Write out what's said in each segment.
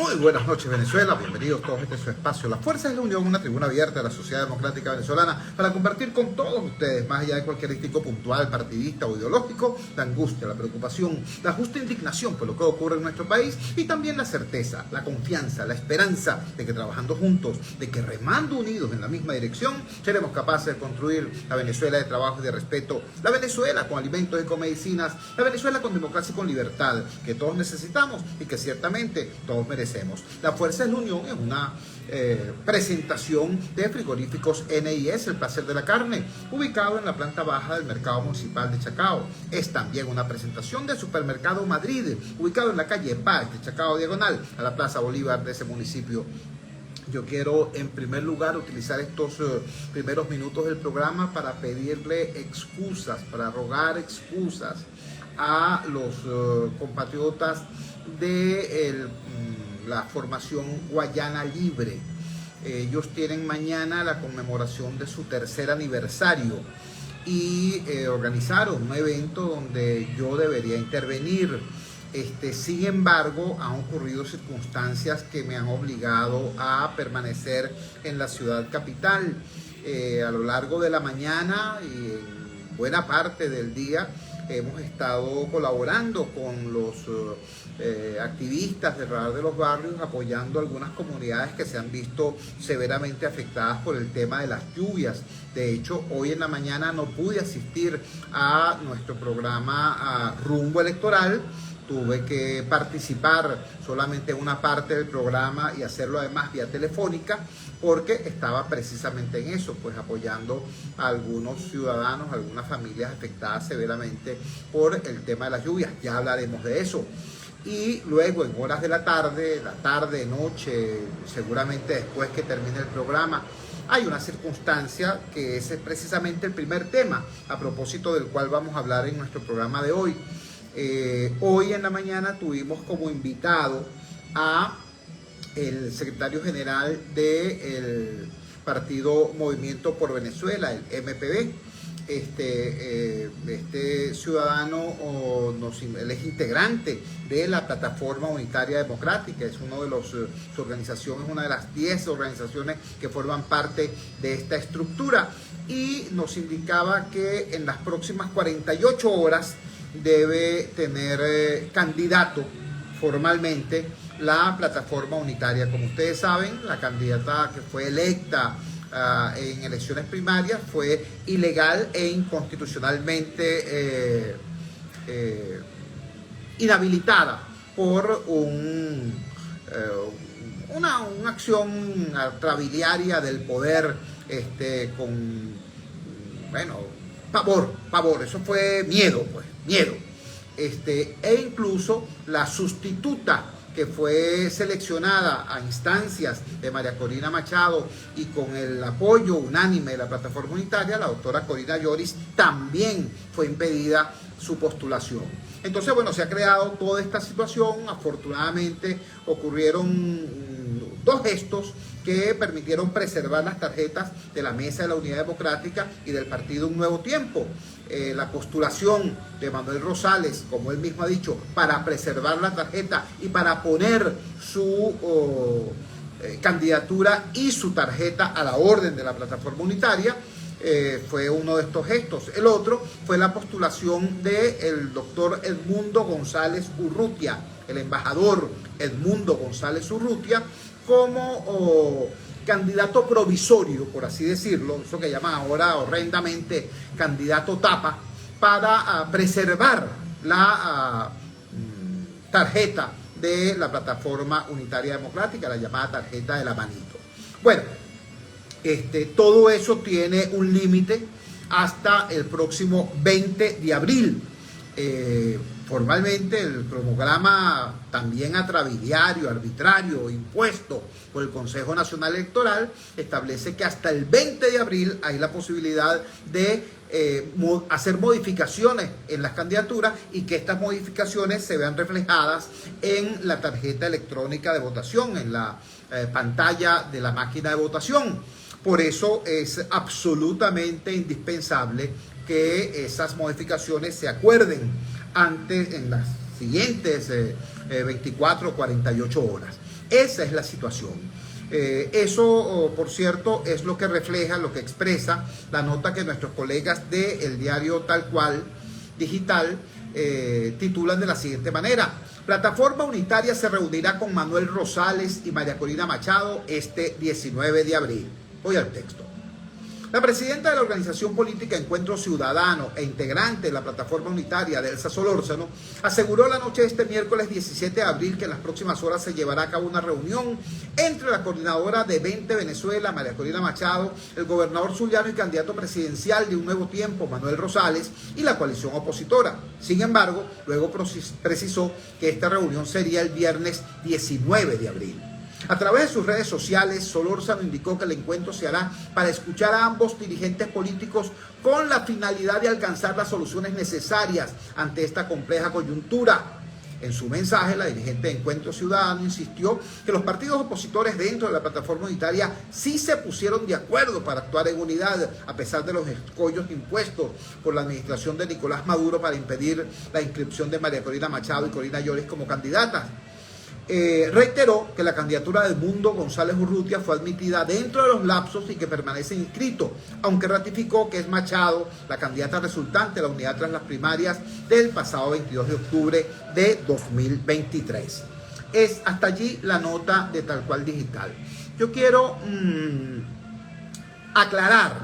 Muy buenas noches, Venezuela. Bienvenidos todos a este su espacio. La Fuerza es la Unión, una tribuna abierta de la sociedad democrática venezolana para compartir con todos ustedes, más allá de cualquier crítico puntual, partidista o ideológico, la angustia, la preocupación, la justa indignación por lo que ocurre en nuestro país y también la certeza, la confianza, la esperanza de que trabajando juntos, de que remando unidos en la misma dirección, seremos capaces de construir la Venezuela de trabajo y de respeto, la Venezuela con alimentos y con medicinas, la Venezuela con democracia y con libertad, que todos necesitamos y que ciertamente todos merecemos. La Fuerza es la Unión es una presentación de Frigoríficos NIS, el placer de la carne, ubicado en la planta baja del mercado municipal de Chacao. Es también una presentación de Supermercado Madrid, ubicado en la calle Paz de Chacao diagonal a la Plaza Bolívar de ese municipio. Yo quiero en primer lugar utilizar estos primeros minutos del programa para pedirle excusas, para rogar excusas a los compatriotas de la formación Guayana Libre. Ellos tienen mañana la conmemoración de su tercer aniversario y organizaron un evento donde yo debería intervenir. Sin embargo, han ocurrido circunstancias que me han obligado a permanecer en la ciudad capital. A lo largo de la mañana y en buena parte del día hemos estado colaborando con los activistas del Radar de los Barrios, apoyando algunas comunidades que se han visto severamente afectadas por el tema de las lluvias. De hecho, hoy en la mañana no pude asistir a nuestro programa Rumbo Electoral. Tuve que participar solamente en una parte del programa y hacerlo además vía telefónica porque estaba precisamente en eso, pues apoyando a algunos ciudadanos, algunas familias afectadas severamente por el tema de las lluvias. Ya hablaremos de eso. Y luego en horas de la tarde, noche, seguramente después que termine el programa, hay una circunstancia que es precisamente el primer tema a propósito del cual vamos a hablar en nuestro programa de hoy. Hoy en la mañana tuvimos como invitado a el secretario general del partido Movimiento por Venezuela, el MPV. Este ciudadano, él es integrante de la Plataforma Unitaria Democrática, es una de las organizaciones, una de las 10 organizaciones que forman parte de esta estructura, y nos indicaba que en las próximas 48 horas debe tener candidato formalmente la Plataforma Unitaria. Como ustedes saben, la candidata que fue electa en elecciones primarias fue ilegal e inconstitucionalmente inhabilitada por una acción trabiliaria del poder con, bueno, pavor, eso fue miedo, pues, miedo. E incluso la sustituta que fue seleccionada a instancias de María Corina Machado y con el apoyo unánime de la Plataforma Unitaria, la doctora Corina Lloris, también fue impedida su postulación. Entonces, bueno, se ha creado toda esta situación. Afortunadamente ocurrieron dos gestos que permitieron preservar las tarjetas de la Mesa de la Unidad Democrática y del partido Un Nuevo Tiempo. La postulación de Manuel Rosales, como él mismo ha dicho, para preservar la tarjeta y para poner su candidatura y su tarjeta a la orden de la Plataforma Unitaria, fue uno de estos gestos. El otro fue la postulación del doctor Edmundo González Urrutia, el embajador Edmundo González Urrutia, como candidato provisorio, por así decirlo, eso que llaman ahora horrendamente candidato tapa, para preservar la tarjeta de la Plataforma Unitaria Democrática, la llamada tarjeta de la manito. Bueno, todo eso tiene un límite hasta el próximo 20 de abril. Formalmente el cronograma también atrabiliario, arbitrario, impuesto por el Consejo Nacional Electoral establece que hasta el 20 de abril hay la posibilidad de hacer modificaciones en las candidaturas y que estas modificaciones se vean reflejadas en la tarjeta electrónica de votación, en la pantalla de la máquina de votación. Por eso es absolutamente indispensable que esas modificaciones se acuerden antes, en las siguientes 24 o 48 horas. Esa es la situación. Eso, por cierto, es lo que refleja, lo que expresa la nota que nuestros colegas del diario Tal Cual Digital titulan de la siguiente manera: Plataforma Unitaria se reunirá con Manuel Rosales y María Corina Machado este 19 de abril. Voy al texto. La presidenta de la organización política Encuentro Ciudadano e integrante de la Plataforma Unitaria, Elsa Solórzano, aseguró la noche de este miércoles 17 de abril que en las próximas horas se llevará a cabo una reunión entre la coordinadora de 20 Venezuela, María Corina Machado, el gobernador zuliano y candidato presidencial de Un Nuevo Tiempo, Manuel Rosales, y la coalición opositora. Sin embargo, luego precisó que esta reunión sería el viernes 19 de abril. A través de sus redes sociales, Solórzano indicó que el encuentro se hará para escuchar a ambos dirigentes políticos con la finalidad de alcanzar las soluciones necesarias ante esta compleja coyuntura. En su mensaje, la dirigente de Encuentro Ciudadano insistió que los partidos opositores dentro de la plataforma unitaria sí se pusieron de acuerdo para actuar en unidad, a pesar de los escollos impuestos por la administración de Nicolás Maduro para impedir la inscripción de María Corina Machado y Corina Lloris como candidatas. Reiteró que la candidatura de Edmundo González Urrutia fue admitida dentro de los lapsos y que permanece inscrito, aunque ratificó que es Machado la candidata resultante de la unidad tras las primarias del pasado 22 de octubre de 2023. Es hasta allí la nota de Tal Cual Digital. Yo quiero aclarar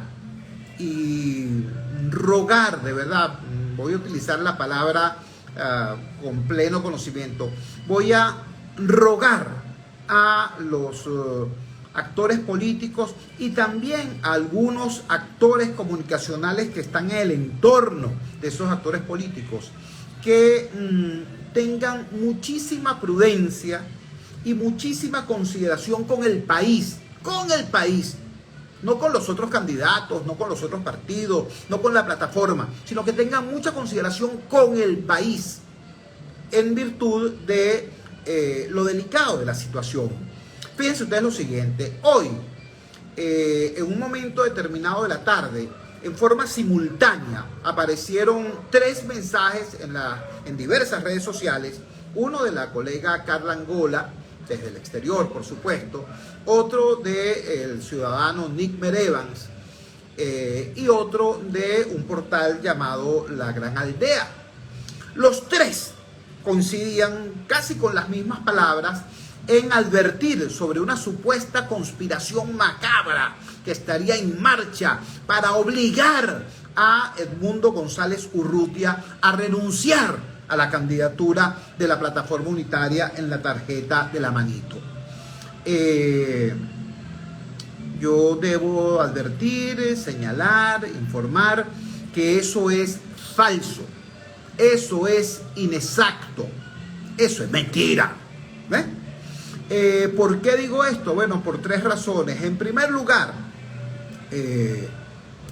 y rogar, de verdad, voy a utilizar la palabra con pleno conocimiento, voy a rogar a los actores políticos y también a algunos actores comunicacionales que están en el entorno de esos actores políticos que tengan muchísima prudencia y muchísima consideración con el país, no con los otros candidatos, no con los otros partidos, no con la plataforma, sino que tengan mucha consideración con el país en virtud de lo delicado de la situación. Fíjense ustedes lo siguiente: hoy, en un momento determinado de la tarde, en forma simultánea, aparecieron 3 mensajes en diversas redes sociales, uno de la colega Carla Angola, desde el exterior, por supuesto, otro del ciudadano Nick Merevans, y otro de un portal llamado La Gran Aldea. Los 3 coincidían casi con las mismas palabras en advertir sobre una supuesta conspiración macabra que estaría en marcha para obligar a Edmundo González Urrutia a renunciar a la candidatura de la plataforma unitaria en la tarjeta de la manito. Yo debo advertir, señalar, informar que eso es falso. Eso es inexacto, eso es mentira. ¿Por qué digo esto? Bueno, por 3 razones. En primer lugar,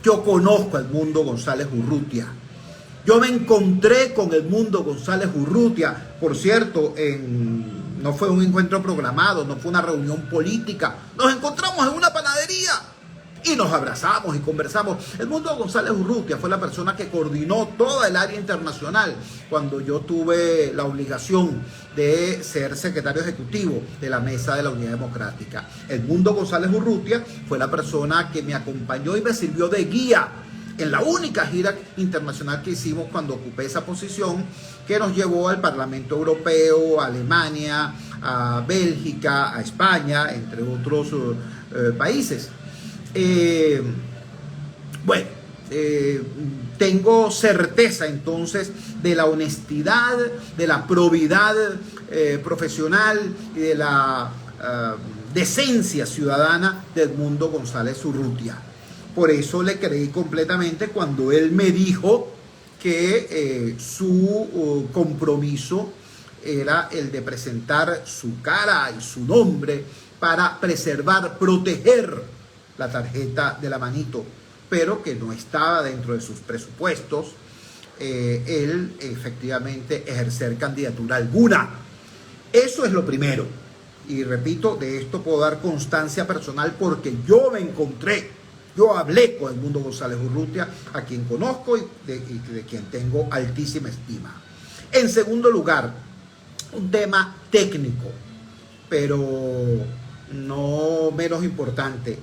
yo conozco a Edmundo González Urrutia. Yo me encontré con Edmundo González Urrutia, por cierto, no fue un encuentro programado, no fue una reunión política. Nos encontramos en una panadería y nos abrazamos y conversamos. Edmundo González Urrutia fue la persona que coordinó toda el área internacional cuando yo tuve la obligación de ser secretario ejecutivo de la Mesa de la Unidad Democrática. Edmundo González Urrutia fue la persona que me acompañó y me sirvió de guía en la única gira internacional que hicimos cuando ocupé esa posición, que nos llevó al Parlamento Europeo, a Alemania, a Bélgica, a España, entre otros países. Tengo certeza entonces de la honestidad, de la probidad profesional y de la decencia ciudadana de Edmundo González Urrutia. Por eso le creí completamente cuando él me dijo que su compromiso era el de presentar su cara y su nombre para preservar, proteger la tarjeta de la manito, pero que no estaba dentro de sus presupuestos él efectivamente ejercer candidatura alguna. Eso es lo primero. Y repito, de esto puedo dar constancia personal porque yo me encontré, yo hablé con Edmundo González Urrutia, a quien conozco y de quien tengo altísima estima. En segundo lugar, un tema técnico. pero no menos importante.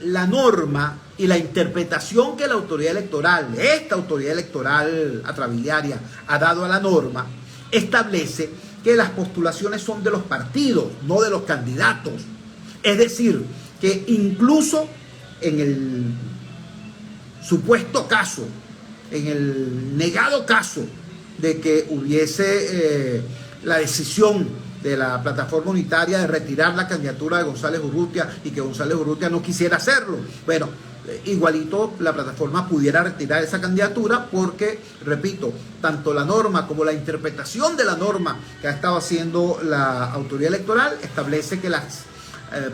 La norma y la interpretación que la autoridad electoral, esta autoridad electoral atrabiliaria, ha dado a la norma, establece que las postulaciones son de los partidos, no de los candidatos. Es decir, que incluso en el supuesto caso, en el negado caso de que hubiese la decisión de la plataforma unitaria de retirar la candidatura de González Urrutia y que González Urrutia no quisiera hacerlo, bueno, igualito la plataforma pudiera retirar esa candidatura porque, repito, tanto la norma como la interpretación de la norma que ha estado haciendo la autoridad electoral establece que las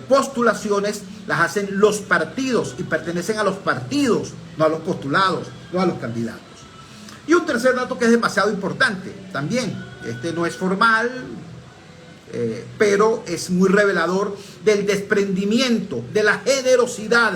postulaciones las hacen los partidos y pertenecen a los partidos, no a los postulados, no a los candidatos. Y un tercer dato que es demasiado importante también, este no es formal, pero es muy revelador del desprendimiento, de la generosidad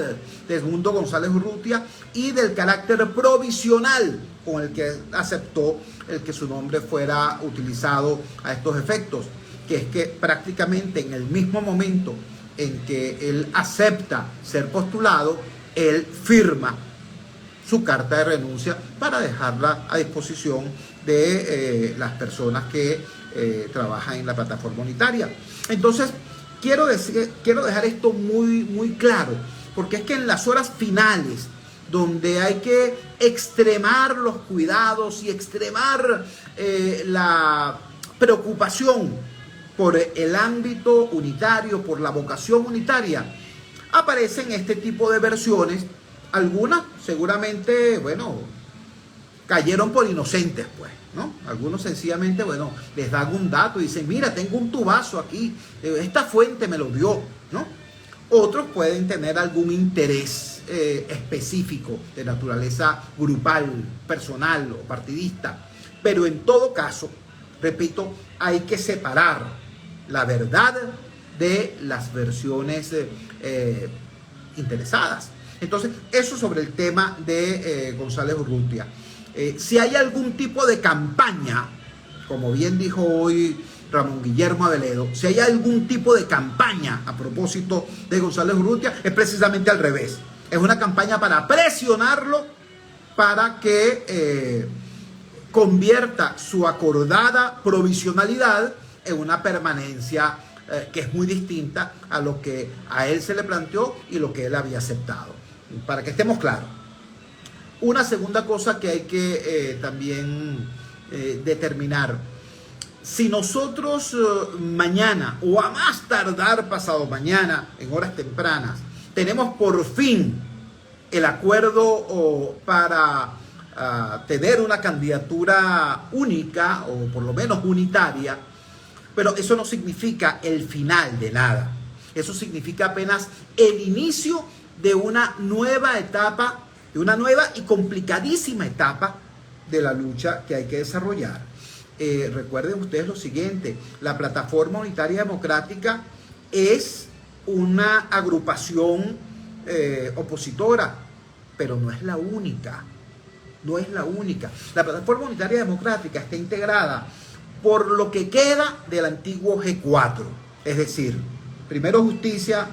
de Edmundo González Urrutia y del carácter provisional con el que aceptó el que su nombre fuera utilizado a estos efectos, que es que prácticamente en el mismo momento en que él acepta ser postulado, él firma su carta de renuncia para dejarla a disposición de las personas que trabajan en la plataforma unitaria. Entonces, quiero dejar esto muy claro, porque es que en las horas finales, donde hay que extremar los cuidados y extremar la preocupación por el ámbito unitario, por la vocación unitaria, aparecen este tipo de versiones. Algunas seguramente, bueno, cayeron por inocentes, pues, ¿no? Algunos sencillamente, bueno, les dan un dato y dicen, mira, tengo un tubazo aquí, esta fuente me lo dio, ¿no? Otros pueden tener algún interés específico de naturaleza grupal, personal o partidista, pero en todo caso, repito, hay que separar la verdad de las versiones interesadas. Entonces, eso sobre el tema de González Urrutia. Si hay algún tipo de campaña, como bien dijo hoy Ramón Guillermo Aveledo, si hay algún tipo de campaña a propósito de González Urrutia, es precisamente al revés. Es una campaña para presionarlo para que convierta su acordada provisionalidad en una permanencia que es muy distinta a lo que a él se le planteó y lo que él había aceptado. Para que estemos claros. Una segunda cosa que hay que también determinar. Si nosotros mañana o a más tardar pasado mañana, en horas tempranas, tenemos por fin el acuerdo para tener una candidatura única o por lo menos unitaria, pero eso no significa el final de nada. Eso significa apenas el inicio de una nueva etapa, de una nueva y complicadísima etapa de la lucha que hay que desarrollar. Recuerden ustedes lo siguiente, la Plataforma Unitaria Democrática es una agrupación opositora, pero no es la única, no es la única. La Plataforma Unitaria Democrática está integrada por lo que queda del antiguo G4, es decir, Primero Justicia,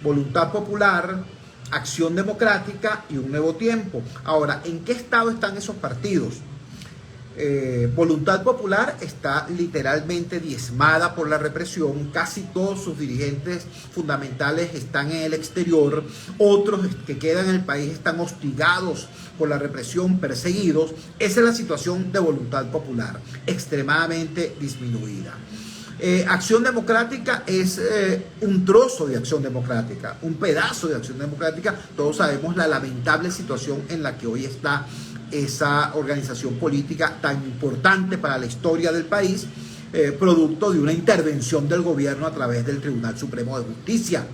Voluntad Popular, Acción Democrática y Un Nuevo Tiempo. Ahora, ¿en qué estado están esos partidos? Voluntad Popular está literalmente diezmada por la represión, casi todos sus dirigentes fundamentales están en el exterior, otros que quedan en el país están hostigados por la represión, perseguidos. Esa es la situación de Voluntad Popular, extremadamente disminuida. Acción Democrática es un trozo de Acción Democrática, un pedazo de Acción Democrática. Todos sabemos la lamentable situación en la que hoy está esa organización política tan importante para la historia del país, producto de una intervención del gobierno a través del Tribunal Supremo de Justicia.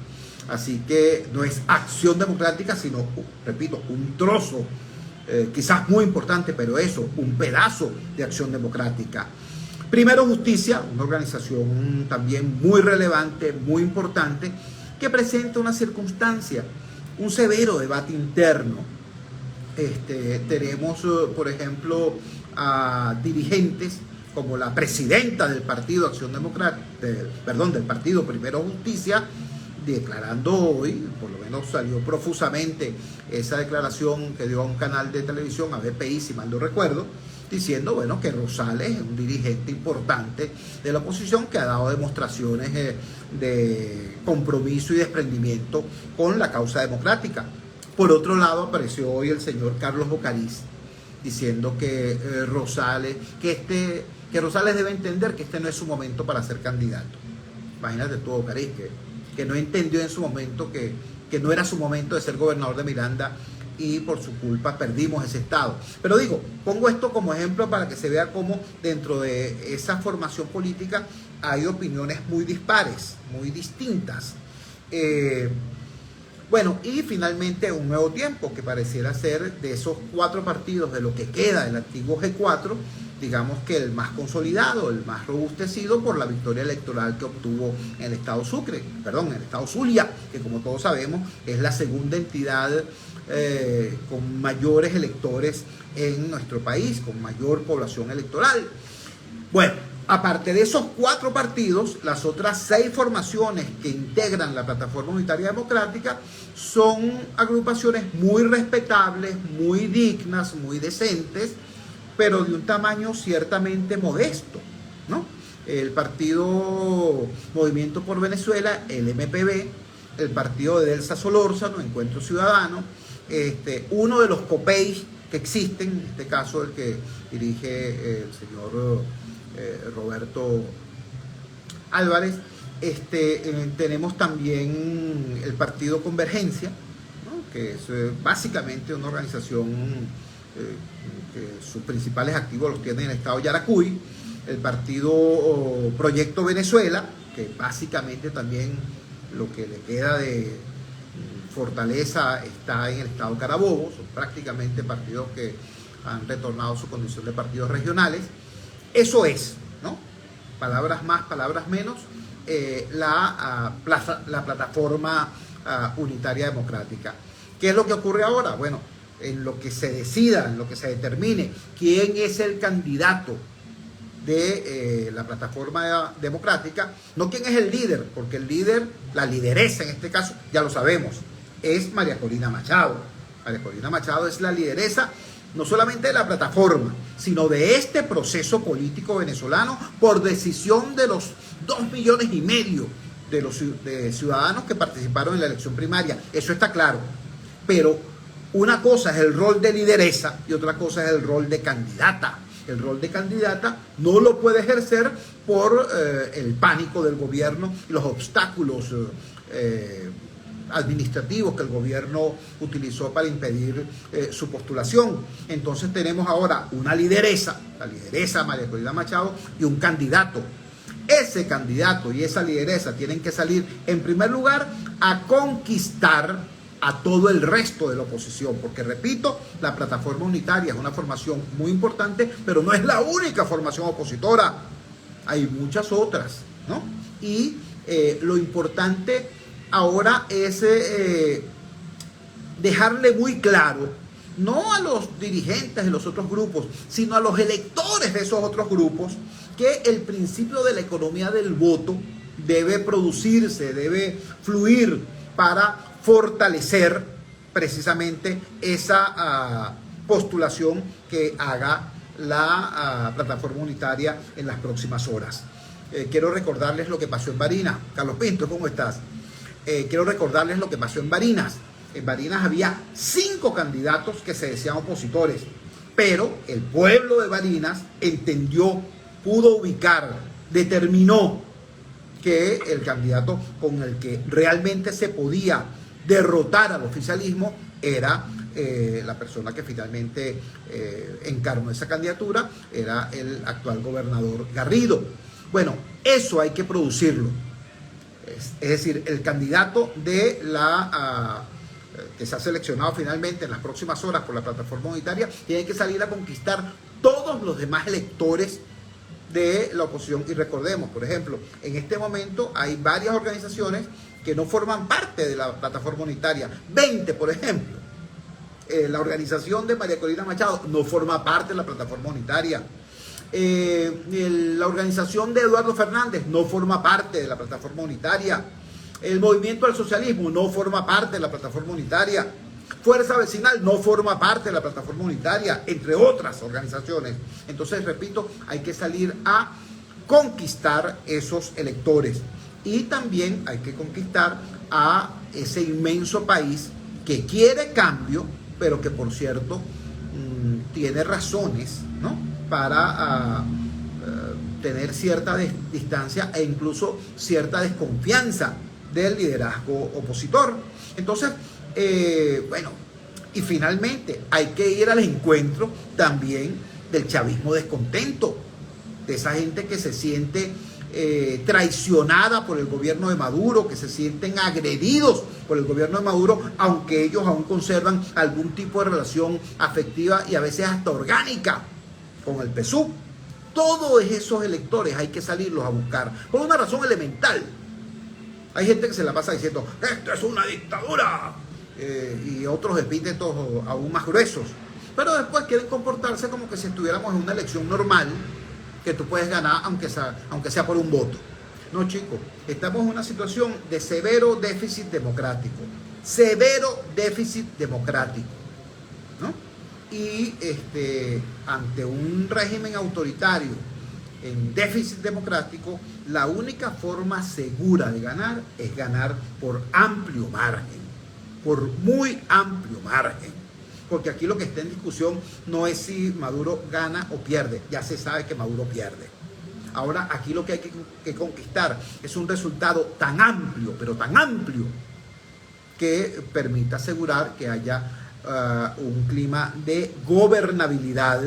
Así que no es Acción Democrática, sino, repito, un trozo, quizás muy importante, pero eso, un pedazo de Acción Democrática. Primero Justicia, una organización también muy relevante, muy importante, que presenta una circunstancia, un severo debate interno. Tenemos, por ejemplo, a dirigentes como la presidenta del Partido Acción Democrática, del Partido Primero Justicia, declarando hoy, por lo menos salió profusamente esa declaración que dio a un canal de televisión, a BPI, si mal no recuerdo, diciendo, bueno, que Rosales es un dirigente importante de la oposición que ha dado demostraciones de compromiso y desprendimiento con la causa democrática. Por otro lado, apareció hoy el señor Carlos Bocariz diciendo que Rosales debe entender que este no es su momento para ser candidato. Imagínate tú, Bocariz, que no entendió en su momento que no era su momento de ser gobernador de Miranda, y por su culpa perdimos ese estado. Pero digo, pongo esto como ejemplo para que se vea cómo dentro de esa formación política hay opiniones muy dispares, muy distintas. Bueno, y finalmente un nuevo tiempo que pareciera ser de esos 4 partidos, de lo que queda del antiguo G4, digamos que el más consolidado, el más robustecido por la victoria electoral que obtuvo en el estado Sucre, en el estado Zulia, que como todos sabemos es la segunda entidad con mayores electores en nuestro país, con mayor población electoral. Bueno, aparte de esos 4 partidos, las otras 6 formaciones que integran la Plataforma Unitaria Democrática son agrupaciones muy respetables, muy dignas, muy decentes, pero de un tamaño ciertamente modesto, ¿no? El partido Movimiento por Venezuela, el MPV, el partido de Delsa Solórzano, Encuentro Ciudadano, uno de los COPEI que existen, en este caso el que dirige el señor Roberto Álvarez. Tenemos también el partido Convergencia, ¿no? Que es básicamente una organización que sus principales activos los tiene en el estado Yaracuy. El partido Proyecto Venezuela, que básicamente también lo que le queda de fortaleza está en el estado Carabobo. Son prácticamente partidos que han retornado a su condición de partidos regionales. Eso es, ¿no? Palabras más, palabras menos, la Plataforma Unitaria Democrática. ¿Qué es lo que ocurre ahora? Bueno, en lo que se decida, en lo que se determine quién es el candidato de la Plataforma Democrática, no quién es el líder, porque el líder, la lideresa en este caso, ya lo sabemos, es María Corina Machado. María Corina Machado es la lideresa no solamente de la plataforma, sino de este proceso político venezolano por decisión de los 2,5 millones de los ciudadanos que participaron en la elección primaria. Eso está claro. Pero una cosa es el rol de lideresa y otra cosa es el rol de candidata. El rol de candidata no lo puede ejercer por el pánico del gobierno y los obstáculos administrativos que el gobierno utilizó para impedir su postulación. Entonces tenemos ahora una lideresa, la lideresa María Corina Machado, y un candidato. Ese candidato y esa lideresa tienen que salir en primer lugar a conquistar a todo el resto de la oposición, porque repito, la Plataforma Unitaria es una formación muy importante, pero no es la única formación opositora, hay muchas otras, ¿no? Y lo importante ahora es dejarle muy claro, no a los dirigentes de los otros grupos, sino a los electores de esos otros grupos, que el principio de la economía del voto debe producirse, debe fluir para fortalecer precisamente esa postulación que haga la Plataforma Unitaria en las próximas horas. Quiero recordarles lo que pasó en Barinas. Carlos Pinto, ¿cómo estás? Quiero recordarles lo que pasó en Barinas. En Barinas había 5 candidatos que se decían opositores, pero el pueblo de Barinas entendió, pudo ubicar, determinó que el candidato con el que realmente se podía derrotar al oficialismo era la persona que finalmente encarnó esa candidatura, era el actual gobernador Garrido. Bueno, eso hay que producirlo. Es decir, el candidato de que se ha seleccionado finalmente en las próximas horas por la Plataforma Unitaria tiene que salir a conquistar todos los demás electores de la oposición. Y recordemos, por ejemplo, en este momento hay varias organizaciones que no forman parte de la Plataforma Unitaria. 20, por ejemplo. La organización de María Corina Machado no forma parte de la Plataforma Unitaria. La organización de Eduardo Fernández no forma parte de la plataforma unitaria. El Movimiento al Socialismo no forma parte de la plataforma unitaria. Fuerza Vecinal no forma parte de la plataforma unitaria, entre otras organizaciones. Entonces, repito, hay que salir a conquistar esos electores. Y también hay que conquistar a ese inmenso país que quiere cambio, pero que, por cierto, tiene razones, ¿no?, para tener cierta distancia e incluso cierta desconfianza del liderazgo opositor. Entonces, bueno, y finalmente hay que ir al encuentro también del chavismo descontento, de esa gente que se siente traicionada por el gobierno de Maduro, que se sienten agredidos por el gobierno de Maduro, aunque ellos aún conservan algún tipo de relación afectiva y a veces hasta orgánica con el PSUV. Todos esos electores hay que salirlos a buscar por una razón elemental. Hay gente que se la pasa diciendo, esto es una dictadura, y otros epítetos aún más gruesos, pero después quieren comportarse como que si estuviéramos en una elección normal, que tú puedes ganar aunque sea por un voto. No, chicos, estamos en una situación de severo déficit democrático, ¿no? Y ante un régimen autoritario en déficit democrático, la única forma segura de ganar es ganar por amplio margen, por muy amplio margen. Porque aquí lo que está en discusión no es si Maduro gana o pierde, ya se sabe que Maduro pierde. Ahora aquí lo que hay que conquistar es un resultado tan amplio, pero tan amplio, que permita asegurar que haya un clima de gobernabilidad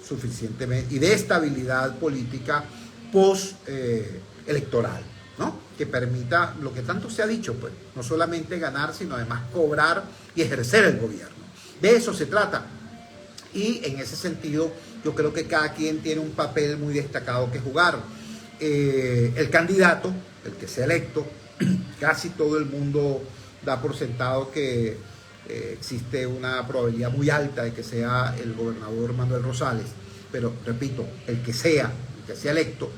suficientemente y de estabilidad política post-electoral, ¿no? Que permita lo que tanto se ha dicho, pues, no solamente ganar, sino además cobrar y ejercer el gobierno. De eso se trata. Y en ese sentido, yo creo que cada quien tiene un papel muy destacado que jugar. El candidato, el que sea electo, casi todo el mundo da por sentado que existe una probabilidad muy alta de que sea el gobernador Manuel Rosales. Pero, repito, el que sea electo,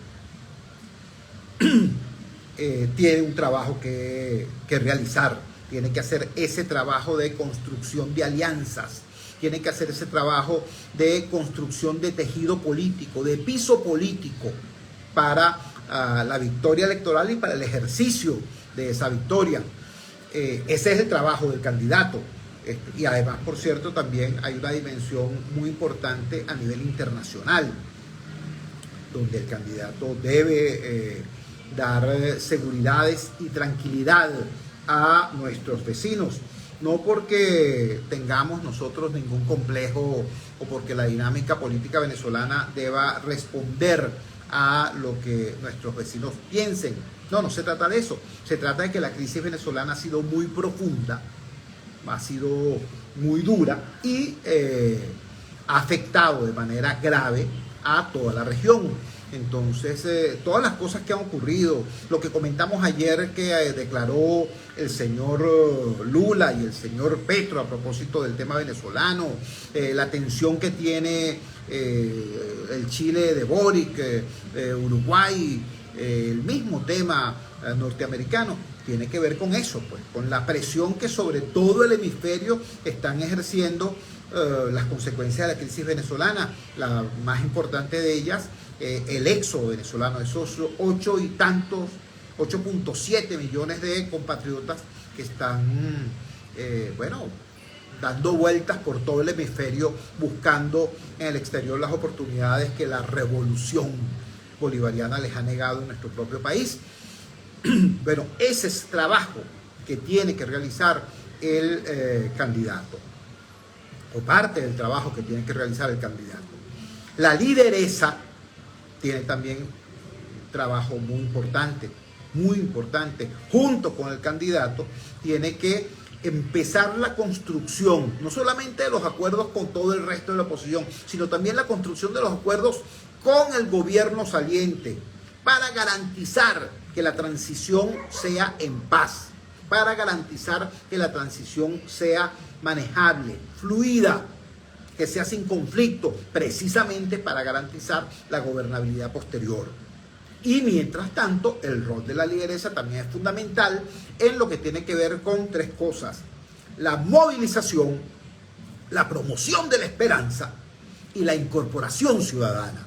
tiene un trabajo que realizar. Tiene que hacer ese trabajo de construcción de alianzas, tiene que hacer ese trabajo de construcción de tejido político, de piso político para la victoria electoral y para el ejercicio de esa victoria. Ese es el trabajo del candidato. Y además, por cierto, también hay una dimensión muy importante a nivel internacional, donde el candidato debe dar seguridades y tranquilidad a nuestros vecinos, no porque tengamos nosotros ningún complejo o porque la dinámica política venezolana deba responder a lo que nuestros vecinos piensen. No se trata de eso. Se trata de que la crisis venezolana ha sido muy profunda, ha sido muy dura y ha afectado de manera grave a toda la región. Entonces, todas las cosas que han ocurrido, lo que comentamos ayer que declaró el señor Lula y el señor Petro a propósito del tema venezolano, la tensión que tiene el Chile de Boric, Uruguay, el mismo tema norteamericano, tiene que ver con eso, pues, con la presión que sobre todo el hemisferio están ejerciendo las consecuencias de la crisis venezolana. La más importante de ellas, el éxodo venezolano, esos 8.7 millones de compatriotas que están, dando vueltas por todo el hemisferio, buscando en el exterior las oportunidades que la revolución bolivariana les ha negado en nuestro propio país. Bueno, ese es el trabajo que tiene que realizar el candidato, o parte del trabajo que tiene que realizar el candidato. La lideresa tiene también un trabajo muy importante, junto con el candidato, tiene que empezar la construcción, no solamente de los acuerdos con todo el resto de la oposición, sino también la construcción de los acuerdos con el gobierno saliente, para garantizar que la transición sea en paz, para garantizar que la transición sea manejable, fluida. que sea sin conflicto, precisamente para garantizar la gobernabilidad posterior. Y mientras tanto, el rol de la lideresa también es fundamental en lo que tiene que ver con tres cosas: la movilización, la promoción de la esperanza y la incorporación ciudadana.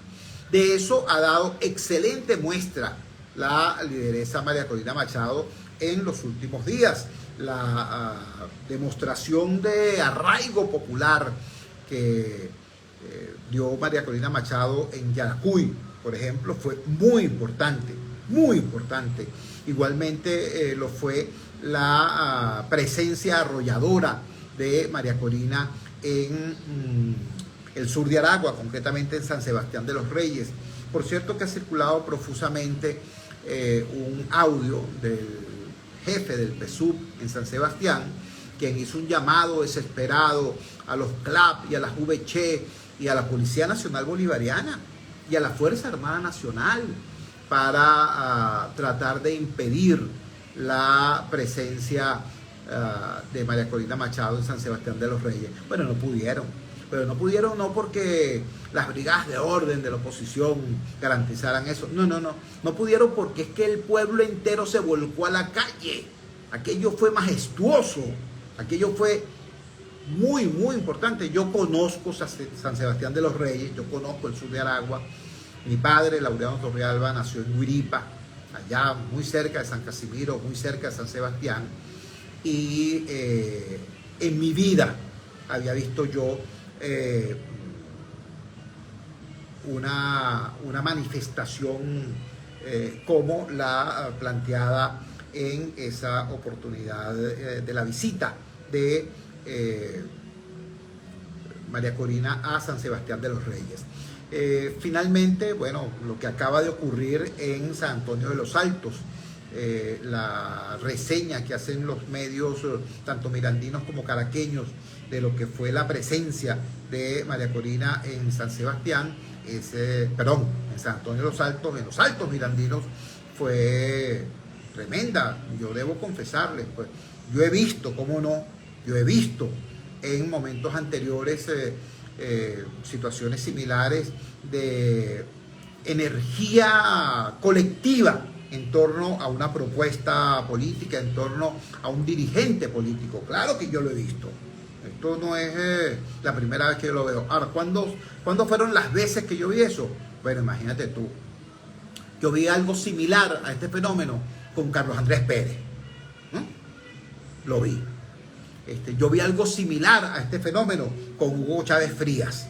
De eso ha dado excelente muestra la lideresa María Corina Machado en los últimos días. La demostración de arraigo popular que dio María Corina Machado en Yaracuy, por ejemplo, fue muy importante, muy importante. Igualmente lo fue la presencia arrolladora de María Corina en el sur de Aragua, concretamente en San Sebastián de los Reyes. Por cierto que ha circulado profusamente un audio del jefe del PSUV en San Sebastián, quien hizo un llamado desesperado a los CLAP y a las VC y a la Policía Nacional Bolivariana y a la Fuerza Armada Nacional para tratar de impedir la presencia de María Corina Machado en San Sebastián de los Reyes. Bueno, no pudieron, pero no pudieron no porque las brigadas de orden de la oposición garantizaran eso. No pudieron porque es que el pueblo entero se volcó a la calle. Aquello fue majestuoso, aquello fue muy, muy importante. Yo conozco San Sebastián de los Reyes, yo conozco el sur de Aragua. Mi padre, Laureano Torrealba, nació en Huiripa, allá muy cerca de San Casimiro, muy cerca de San Sebastián. Y en mi vida había visto yo una manifestación como la planteada en esa oportunidad de la visita de María Corina a San Sebastián de los Reyes. Finalmente, bueno, lo que acaba de ocurrir en San Antonio de los Altos, la reseña que hacen los medios, tanto mirandinos como caraqueños, de lo que fue la presencia de María Corina en San Sebastián, en San Antonio de los Altos, en los Altos mirandinos, fue tremenda. Yo debo confesarles, pues, yo he visto, cómo no, yo he visto en momentos anteriores situaciones similares de energía colectiva en torno a una propuesta política, en torno a un dirigente político. Claro que yo lo he visto. Esto no es la primera vez que yo lo veo. Ahora, ¿cuándo fueron las veces que yo vi eso? Bueno, imagínate tú. Yo vi algo similar a este fenómeno con Carlos Andrés Pérez. ¿No? Lo vi. Yo vi algo similar a este fenómeno con Hugo Chávez Frías.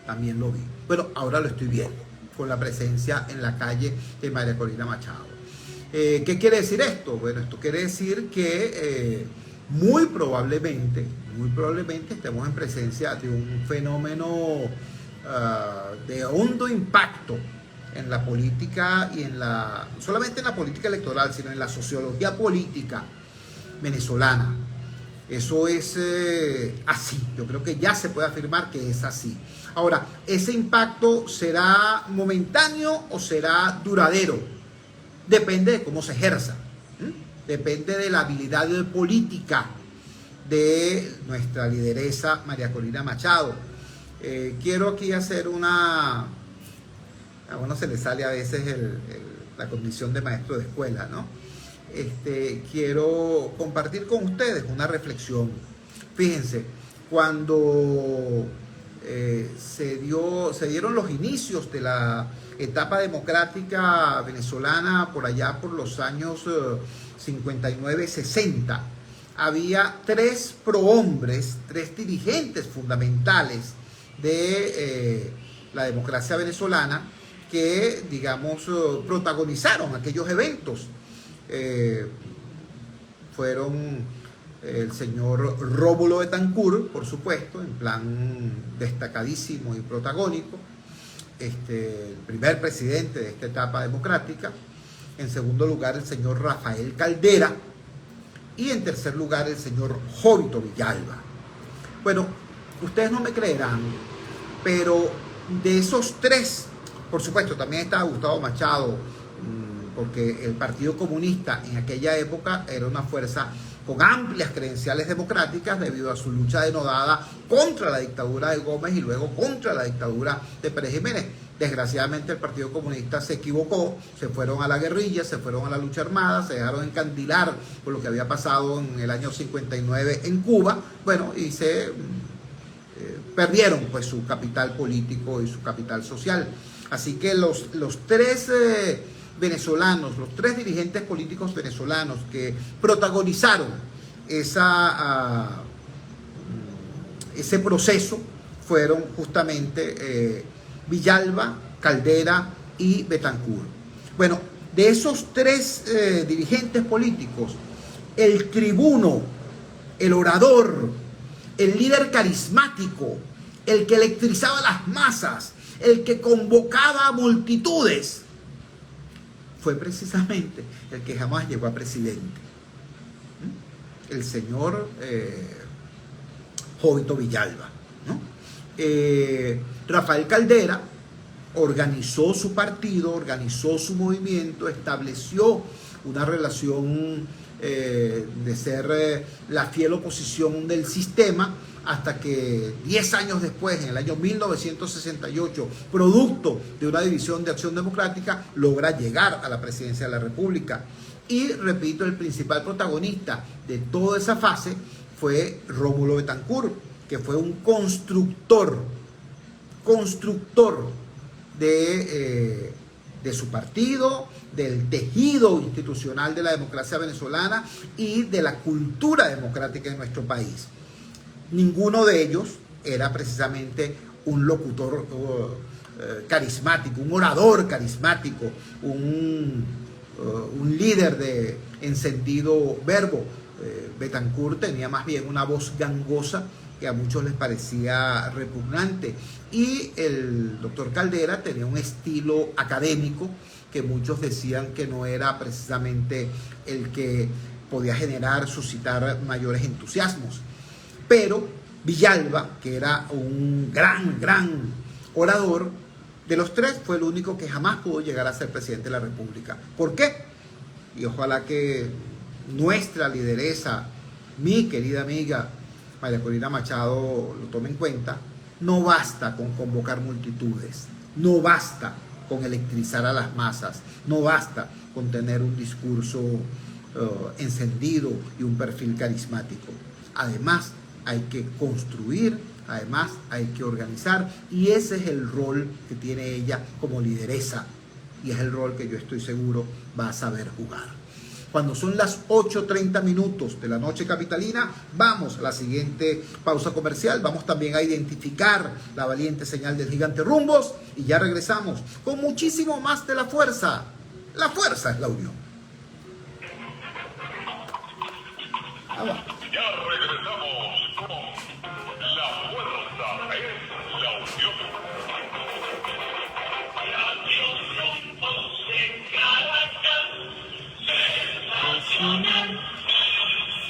También lo vi. Pero ahora lo estoy viendo con la presencia en la calle de María Corina Machado. ¿Qué quiere decir esto? Bueno, esto quiere decir que muy probablemente estemos en presencia de un fenómeno de hondo impacto en la política y no solamente en la política electoral, sino en la sociología política venezolana. Eso es así. Yo creo que ya se puede afirmar que es así. Ahora, ¿ese impacto será momentáneo o será duradero? Depende de cómo se ejerza. Depende de la habilidad política de nuestra lideresa María Corina Machado. Quiero aquí hacer a uno se le sale a veces la condición de maestro de escuela, ¿no? Quiero compartir con ustedes una reflexión. Fíjense, cuando se dieron los inicios de la etapa democrática venezolana por allá por los años 59-60, había tres prohombres, tres dirigentes fundamentales de la democracia venezolana que, digamos, protagonizaron aquellos eventos. Fueron el señor Rómulo Betancourt, por supuesto, en plan destacadísimo y protagónico, el primer presidente de esta etapa democrática. En segundo lugar, el señor Rafael Caldera. Y en tercer lugar, el señor Jovito Villalba. Bueno, ustedes no me creerán, pero de esos tres, por supuesto, también estaba Gustavo Machado, porque el Partido Comunista en aquella época era una fuerza con amplias credenciales democráticas debido a su lucha denodada contra la dictadura de Gómez y luego contra la dictadura de Pérez Jiménez. Desgraciadamente el Partido Comunista se equivocó, se fueron a la guerrilla, se fueron a la lucha armada, se dejaron encandilar por lo que había pasado en el año 59 en Cuba, bueno, y se perdieron pues su capital político y su capital social. Así que los tres venezolanos, los tres dirigentes políticos venezolanos que protagonizaron ese proceso fueron justamente Villalba, Caldera y Betancur. Bueno, de esos tres dirigentes políticos, el tribuno, el orador, el líder carismático, el que electrizaba las masas, el que convocaba a multitudes, fue precisamente el que jamás llegó a presidente, el señor Jovito Villalba, ¿no? Rafael Caldera organizó su partido, organizó su movimiento, estableció una relación de ser la fiel oposición del sistema, hasta que 10 años después, en el año 1968, producto de una división de Acción Democrática, logra llegar a la presidencia de la República. Y repito, el principal protagonista de toda esa fase fue Rómulo Betancourt, que fue un constructor de su partido, del tejido institucional de la democracia venezolana y de la cultura democrática en nuestro país. Ninguno de ellos era precisamente un locutor carismático, un orador carismático, un líder de encendido verbo. Betancourt tenía más bien una voz gangosa que a muchos les parecía repugnante, y el doctor Caldera tenía un estilo académico que muchos decían que no era precisamente el que podía suscitar mayores entusiasmos. Pero Villalba, que era un gran orador, de los tres fue el único que jamás pudo llegar a ser presidente de la República. ¿Por qué? Y ojalá que nuestra lideresa, mi querida amiga María Corina Machado, lo tome en cuenta. No basta con convocar multitudes, no basta con electrizar a las masas, no basta con tener un discurso encendido y un perfil carismático. Además, hay que construir, además hay que organizar, y ese es el rol que tiene ella como lideresa, y es el rol que yo estoy seguro va a saber jugar. Cuando son las 8:30 minutos de la noche capitalina, vamos a la siguiente pausa comercial. Vamos también a identificar la valiente señal del gigante Rumbos y ya regresamos con muchísimo más de La Fuerza. La fuerza es la unión. Vamos. Ya regresamos con La Fuerza es la unión. Radio Rumbos en Caracas. Sensacional.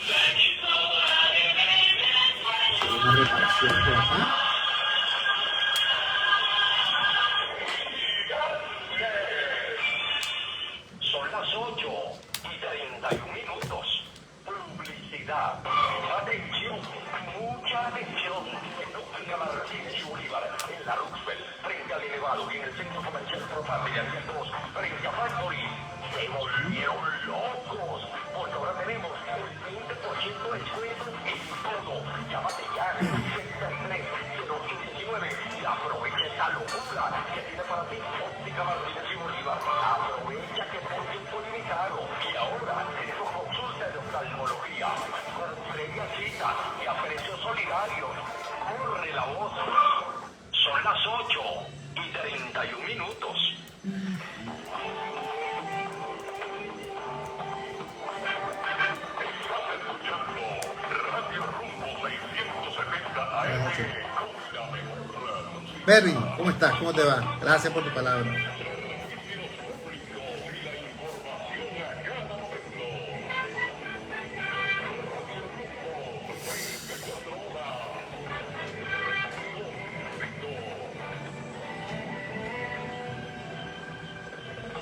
La emisora de Venezuela. Una reparación por acá. Son las 8:31. Publicidad. Atención, mucha atención. En Óptica Martínez y Bolívar, en la Roosevelt, frente al Elevado y en el centro comercial Propatria 102, frente a Factory, se volvieron locos. Porque ahora tenemos el 20% de descuento en todo. Llámate ya al 63-0119 y aprovecha esta locura que tiene para ti Óptica Martínez y Bolívar. Aprovecha que por tiempo limitado. Y ahora tenemos consulta de oftalmología con previa cita y a precios solidarios. Corre la voz. Son las 8:31. Estás escuchando Radio Rumbo 670 AM. La mejor. Berry, ¿cómo estás? ¿Cómo te va? Gracias por tu palabra.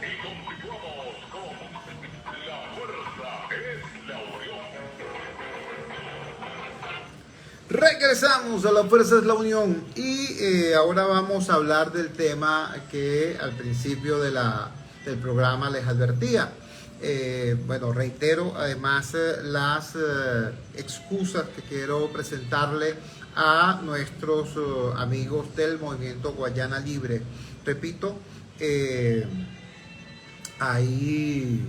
Y continuamos con La Fuerza es la unión. Regresamos a La Fuerza es la Unión y ahora vamos a hablar del tema que al principio del programa les advertía. Bueno, reitero además las excusas que quiero presentarle a nuestros amigos del movimiento Guayana Libre. Repito, hay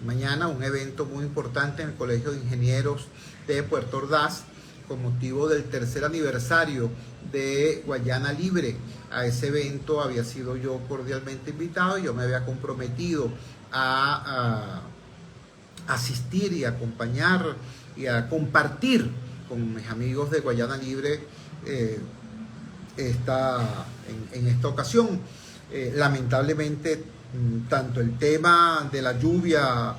mañana un evento muy importante en el Colegio de Ingenieros de Puerto Ordaz con motivo del tercer aniversario de Guayana Libre. A ese evento había sido yo cordialmente invitado y yo me había comprometido a asistir y acompañar y a compartir con mis amigos de Guayana Libre en esta ocasión. Lamentablemente, tanto el tema de la lluvia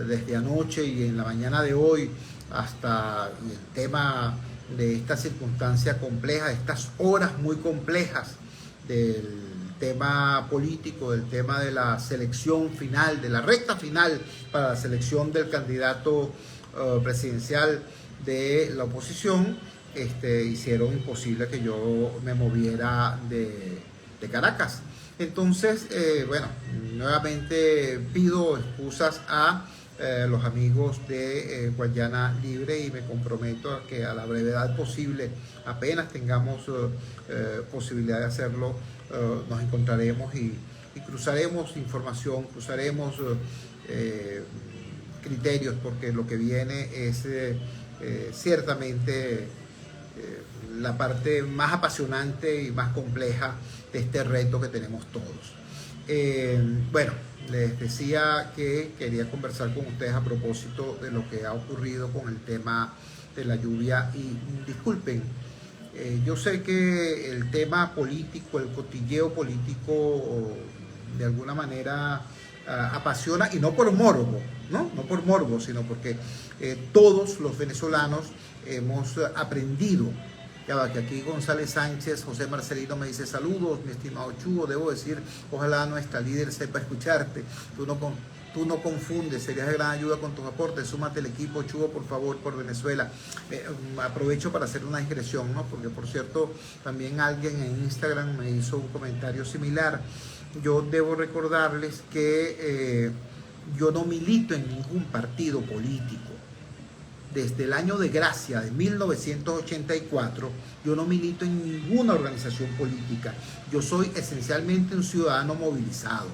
desde anoche y en la mañana de hoy hasta el tema de esta circunstancia compleja, estas horas muy complejas del tema político, del tema de la selección final, de la recta final para la selección del candidato presidencial de la oposición, hicieron imposible que yo me moviera de Caracas. Entonces, bueno, nuevamente pido excusas a los amigos de Guayana Libre y me comprometo a que a la brevedad posible, apenas tengamos posibilidad de hacerlo, nos encontraremos y cruzaremos información, cruzaremos criterios, porque lo que viene es ciertamente la parte más apasionante y más compleja de este reto que tenemos todos. Bueno, les decía que quería conversar con ustedes a propósito de lo que ha ocurrido con el tema de la lluvia y disculpen, yo sé que el tema político, el cotilleo político de alguna manera apasiona, y no por morbo, no por morbo, sino porque todos los venezolanos hemos aprendido. Ya va, que aquí González Sánchez, José Marcelino me dice saludos, mi estimado Chugo, debo decir, ojalá nuestra líder sepa escucharte, tú no confundes, serías de gran ayuda con tus aportes, súmate al equipo, Chugo, por favor, por Venezuela. Aprovecho para hacer una digresión, ¿no? Porque por cierto, también alguien en Instagram me hizo un comentario similar. Yo debo recordarles que yo no milito en ningún partido político. Desde el año de gracia de 1984, yo no milito en ninguna organización política. Yo soy esencialmente un ciudadano movilizado.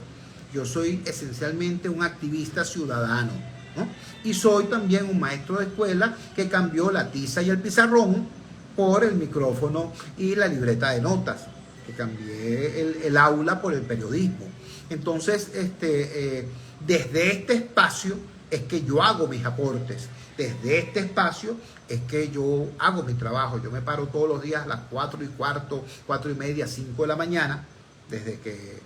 Yo soy esencialmente un activista ciudadano, ¿no? Y soy también un maestro de escuela que cambió la tiza y el pizarrón por el micrófono y la libreta de notas, que cambié el aula por el periodismo. Entonces, desde este espacio es que yo hago mis aportes. Desde este espacio es que yo hago mi trabajo. Yo me paro todos los días a las 4:15, 4:30, 5 de la mañana. Desde que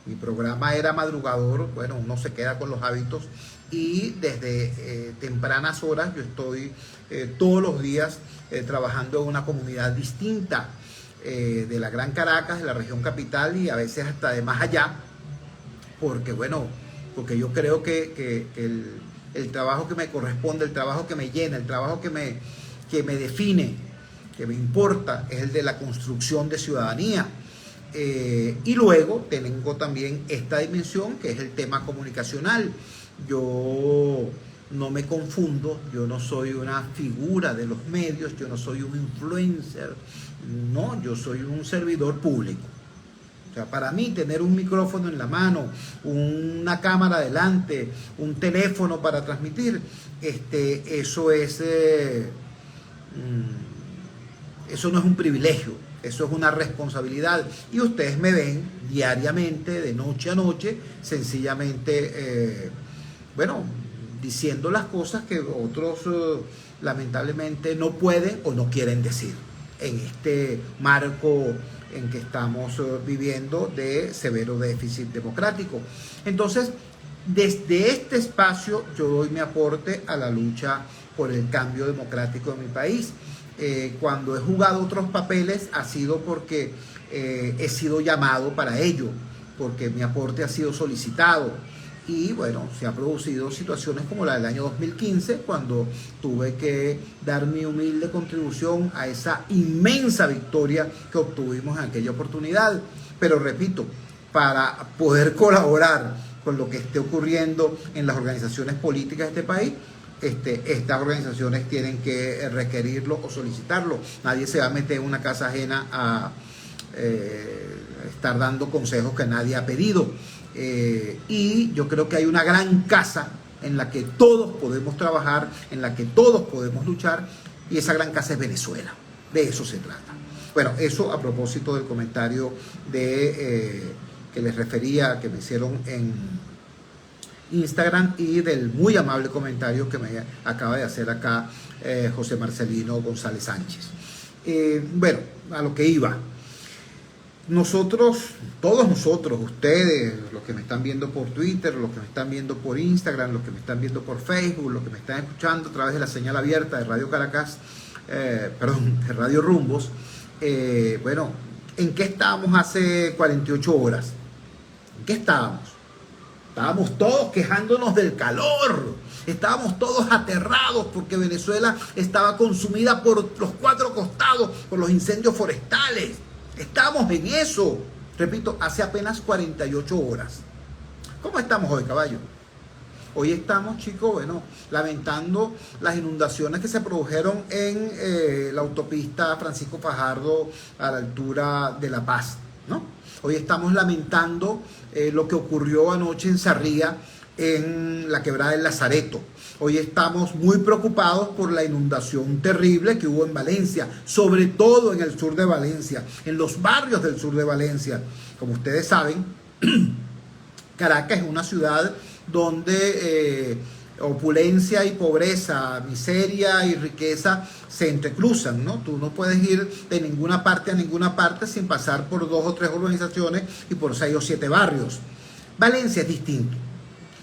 mi programa era madrugador, bueno, uno se queda con los hábitos. Y desde tempranas horas yo estoy todos los días trabajando en una comunidad distinta de la Gran Caracas, de la región capital y a veces hasta de más allá. Porque bueno, porque yo creo que el trabajo que me corresponde, el trabajo que me llena, el trabajo que me define, que me importa, es el de la construcción de ciudadanía. Y luego tengo también esta dimensión que es el tema comunicacional. Yo no me confundo, yo no soy una figura de los medios, yo no soy un influencer, no, yo soy un servidor público. O sea, para mí tener un micrófono en la mano, una cámara delante, un teléfono para transmitir, eso no es un privilegio, eso es una responsabilidad. Y ustedes me ven diariamente, de noche a noche, sencillamente, bueno, diciendo las cosas que otros lamentablemente no pueden o no quieren decir en este marco en que estamos viviendo de severo déficit democrático. Entonces, desde este espacio yo doy mi aporte a la lucha por el cambio democrático de mi país. Cuando he jugado otros papeles ha sido porque he sido llamado para ello, porque mi aporte ha sido solicitado. Y bueno, se han producido situaciones como la del año 2015, cuando tuve que dar mi humilde contribución a esa inmensa victoria que obtuvimos en aquella oportunidad. Pero repito, para poder colaborar con lo que esté ocurriendo en las organizaciones políticas de este país, estas organizaciones tienen que requerirlo o solicitarlo. Nadie se va a meter en una casa ajena a estar dando consejos que nadie ha pedido. Y yo creo que hay una gran casa en la que todos podemos trabajar, en la que todos podemos luchar, y esa gran casa es Venezuela. De eso se trata. Bueno, eso a propósito del comentario que les refería, que me hicieron en Instagram, y del muy amable comentario que me acaba de hacer acá José Marcelino González Sánchez. Bueno, a lo que iba. Nosotros, todos nosotros, ustedes, los que me están viendo por Twitter, los que me están viendo por Instagram, los que me están viendo por Facebook, los que me están escuchando a través de la señal abierta de Radio Caracas, de Radio Rumbos, bueno, ¿en qué estábamos hace 48 horas? ¿En qué estábamos? Estábamos todos quejándonos del calor, estábamos todos aterrados porque Venezuela estaba consumida por los cuatro costados, por los incendios forestales. Estamos en eso, repito, hace apenas 48 horas. ¿Cómo estamos hoy, caballo? Hoy estamos, chicos, bueno, lamentando las inundaciones que se produjeron en la autopista Francisco Fajardo a la altura de La Paz, ¿no? Hoy estamos lamentando lo que ocurrió anoche en Sarría, en la quebrada del Lazareto. Hoy estamos muy preocupados por la inundación terrible que hubo en Valencia, sobre todo en el sur de Valencia, en los barrios del sur de Valencia. Como ustedes saben, Caracas es una ciudad donde opulencia y pobreza, miseria y riqueza se entrecruzan, ¿no? Tú no puedes ir de ninguna parte a ninguna parte sin pasar por 2 o 3 urbanizaciones y por 6 o 7 barrios. Valencia es distinto.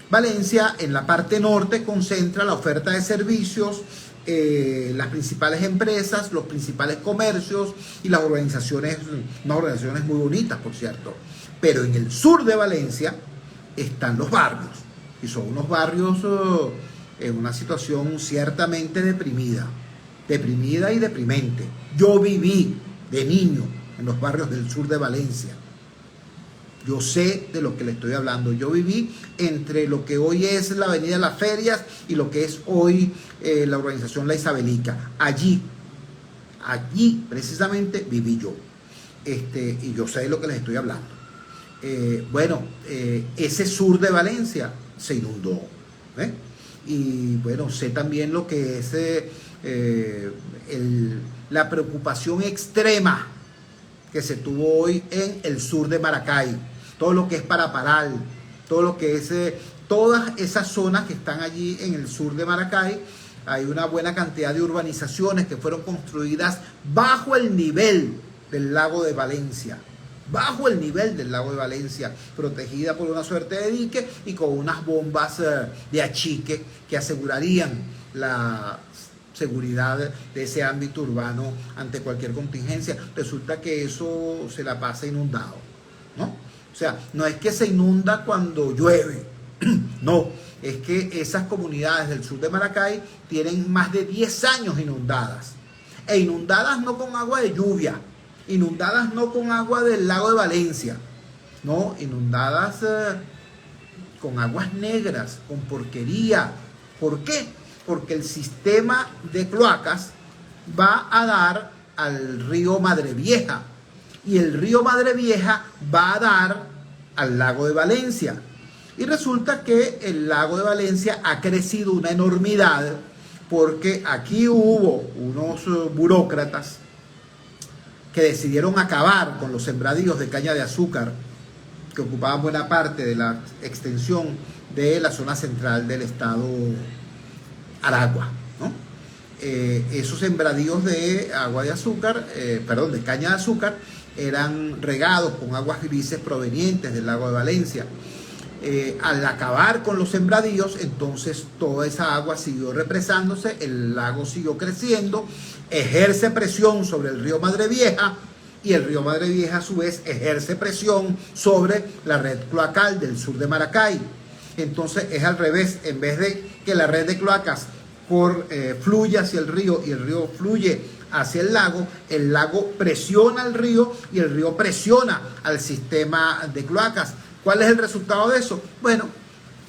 Valencia, en la parte norte, concentra la oferta de servicios, las principales empresas, los principales comercios y las organizaciones, unas organizaciones muy bonitas, por cierto. Pero en el sur de Valencia están los barrios, y son unos barrios en una situación ciertamente deprimida y deprimente. Yo viví de niño en los barrios del sur de Valencia. Yo sé de lo que le estoy hablando. Yo viví entre lo que hoy es la Avenida Las Ferias y lo que es hoy la urbanización La Isabelica. Allí precisamente viví yo. Y yo sé de lo que les estoy hablando. Bueno, ese sur de Valencia se inundó. Y bueno, sé también lo que es la preocupación extrema que se tuvo hoy en el sur de Maracay. Todo lo que es Paraparal, todo lo que es todas esas zonas que están allí en el sur de Maracay. Hay una buena cantidad de urbanizaciones que fueron construidas bajo el nivel del lago de Valencia. Bajo el nivel del lago de Valencia, protegida por una suerte de dique y con unas bombas de achique que asegurarían la seguridad de ese ámbito urbano ante cualquier contingencia. Resulta que eso se la pasa inundado, ¿no? O sea, no es que se inunda cuando llueve, no, es que esas comunidades del sur de Maracay tienen más de 10 años inundadas, e inundadas no con agua de lluvia, inundadas no con agua del lago de Valencia, no, inundadas con aguas negras, con porquería. ¿Por qué? Porque el sistema de cloacas va a dar al río Madre Vieja, y el río Madre Vieja va a dar al lago de Valencia. Y resulta que el lago de Valencia ha crecido una enormidad, porque aquí hubo unos burócratas que decidieron acabar con los sembradíos de caña de azúcar que ocupaban buena parte de la extensión de la zona central del estado Aragua, ¿no? Esos sembradíos de agua de azúcar, de caña de azúcar, eran regados con aguas grises provenientes del lago de Valencia. Al acabar con los sembradíos, entonces toda esa agua siguió represándose, el lago siguió creciendo, ejerce presión sobre el río Madre Vieja, y el río Madre Vieja a su vez ejerce presión sobre la red cloacal del sur de Maracay. entonces es al revés. En vez de que la red de cloacas fluye hacia el río y el río fluye hacia el lago presiona al río y el río presiona al sistema de cloacas. ¿Cuál es el resultado de eso? Bueno,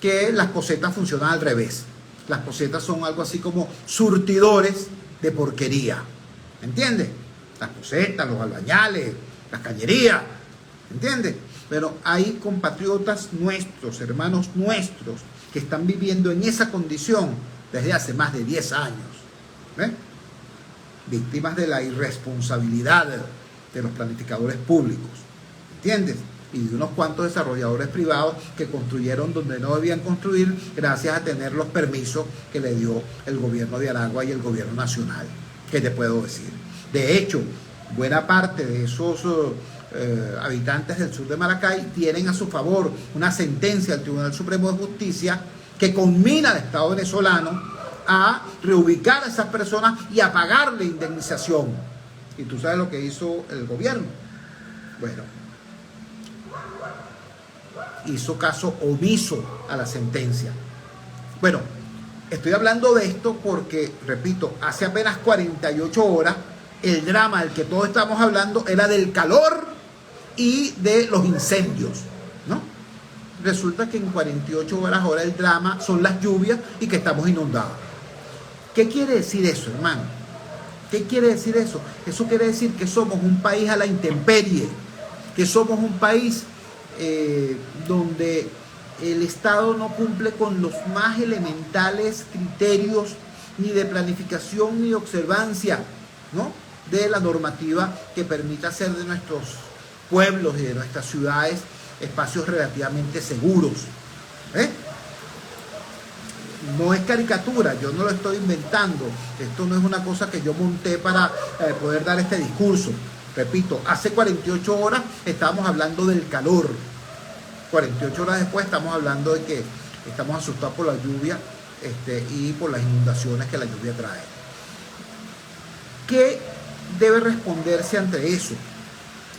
que las posetas funcionan al revés. Las posetas son algo así como surtidores de porquería. ¿Entiendes? Las posetas, los albañales, las cañerías. ¿Entiendes? Pero hay compatriotas nuestros, hermanos nuestros, que están viviendo en esa condición desde hace más de 10 años. ¿Ves? Víctimas de la irresponsabilidad de los planificadores públicos. ¿Entiendes? Y de unos cuantos desarrolladores privados que construyeron donde no debían construir gracias a tener los permisos que le dio el gobierno de Aragua y el gobierno nacional. ¿Qué te puedo decir? De hecho, buena parte de esos habitantes del sur de Maracay tienen a su favor una sentencia del Tribunal Supremo de Justicia que conmina al Estado venezolano a reubicar a esas personas y a pagarle indemnización. ¿Y tú sabes lo que hizo el gobierno? Bueno, hizo caso omiso a la sentencia. Bueno, estoy hablando de esto porque, repito, hace apenas 48 horas el drama del que todos estamos hablando era del calor y de los incendios, ¿no? Resulta que en 48 horas ahora el drama son las lluvias y que estamos inundados. ¿Qué quiere decir eso, hermano? ¿Qué quiere decir eso? Eso quiere decir que somos un país a la intemperie, que somos un país donde el Estado no cumple con los más elementales criterios ni de planificación ni de observancia, ¿no?, de la normativa que permita hacer de nuestros pueblos y de nuestras ciudades espacios relativamente seguros. No es caricatura, yo no lo estoy inventando. Esto no es una cosa que yo monté para poder dar este discurso. Repito, hace 48 horas estábamos hablando del calor. 48 horas después estamos hablando de que estamos asustados por la lluvia y por las inundaciones que la lluvia trae. ¿Qué debe responderse ante eso?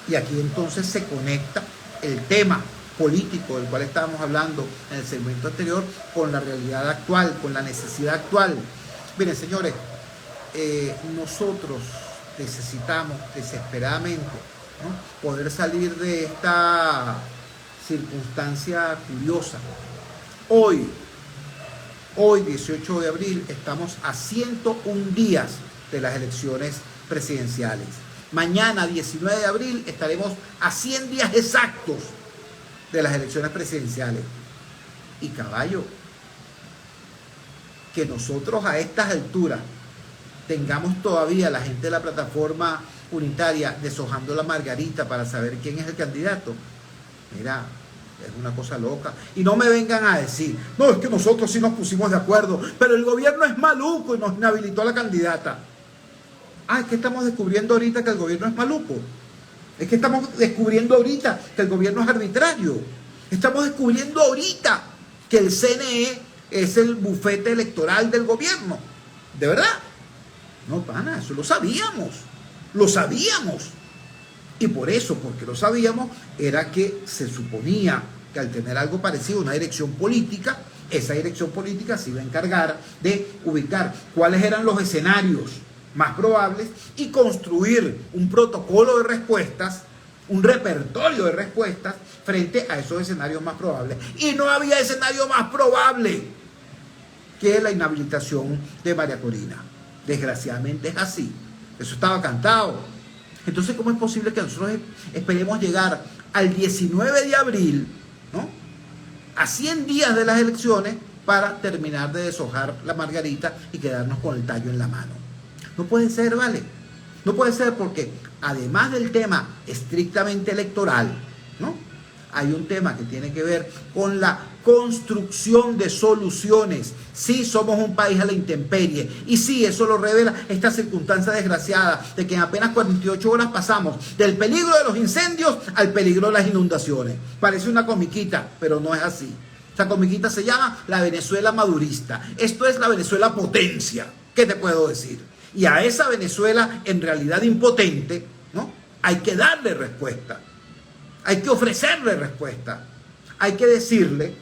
Y aquí entonces se conecta el tema político del cual estábamos hablando en el segmento anterior con la realidad actual, con la necesidad actual. Miren, señores, nosotros necesitamos desesperadamente, ¿no?, poder salir de esta circunstancia curiosa. Hoy 18 de abril, estamos a 101 días de las elecciones presidenciales. Mañana, 19 de abril, estaremos a 100 días exactos de las elecciones presidenciales. Y caballo, que nosotros a estas alturas tengamos todavía la gente de la plataforma unitaria deshojando la margarita para saber quién es el candidato, mira, es una cosa loca. Y no me vengan a decir, no, es que nosotros sí nos pusimos de acuerdo, pero el gobierno es maluco y nos inhabilitó a la candidata. Ah, es que estamos descubriendo ahorita que el gobierno es maluco. Es que estamos descubriendo ahorita que el gobierno es arbitrario. Estamos descubriendo ahorita que el CNE es el bufete electoral del gobierno. ¿De verdad? No, pana, eso lo sabíamos. Lo sabíamos. Y por eso, porque lo sabíamos, era que se suponía que al tener algo parecido a una dirección política, esa dirección política se iba a encargar de ubicar cuáles eran los escenarios más probables y construir un protocolo de respuestas, un repertorio de respuestas frente a esos escenarios más probables. Y no había escenario más probable que la inhabilitación de María Corina. Desgraciadamente es así. Eso estaba cantado. Entonces, ¿cómo es posible que nosotros esperemos llegar al 19 de abril, ¿no?, a 100 días de las elecciones, para terminar de deshojar la margarita y quedarnos con el tallo en la mano? No puede ser, ¿vale? No puede ser, porque además del tema estrictamente electoral, ¿no?, hay un tema que tiene que ver con la construcción de soluciones. Sí, somos un país a la intemperie. Y sí, eso lo revela esta circunstancia desgraciada de que en apenas 48 horas pasamos del peligro de los incendios al peligro de las inundaciones. Parece una comiquita, pero no es así. Esta comiquita se llama la Venezuela madurista. Esto es la Venezuela potencia. ¿Qué te puedo decir? Y a esa Venezuela en realidad impotente, ¿no?, hay que darle respuesta. Hay que ofrecerle respuesta. Hay que decirle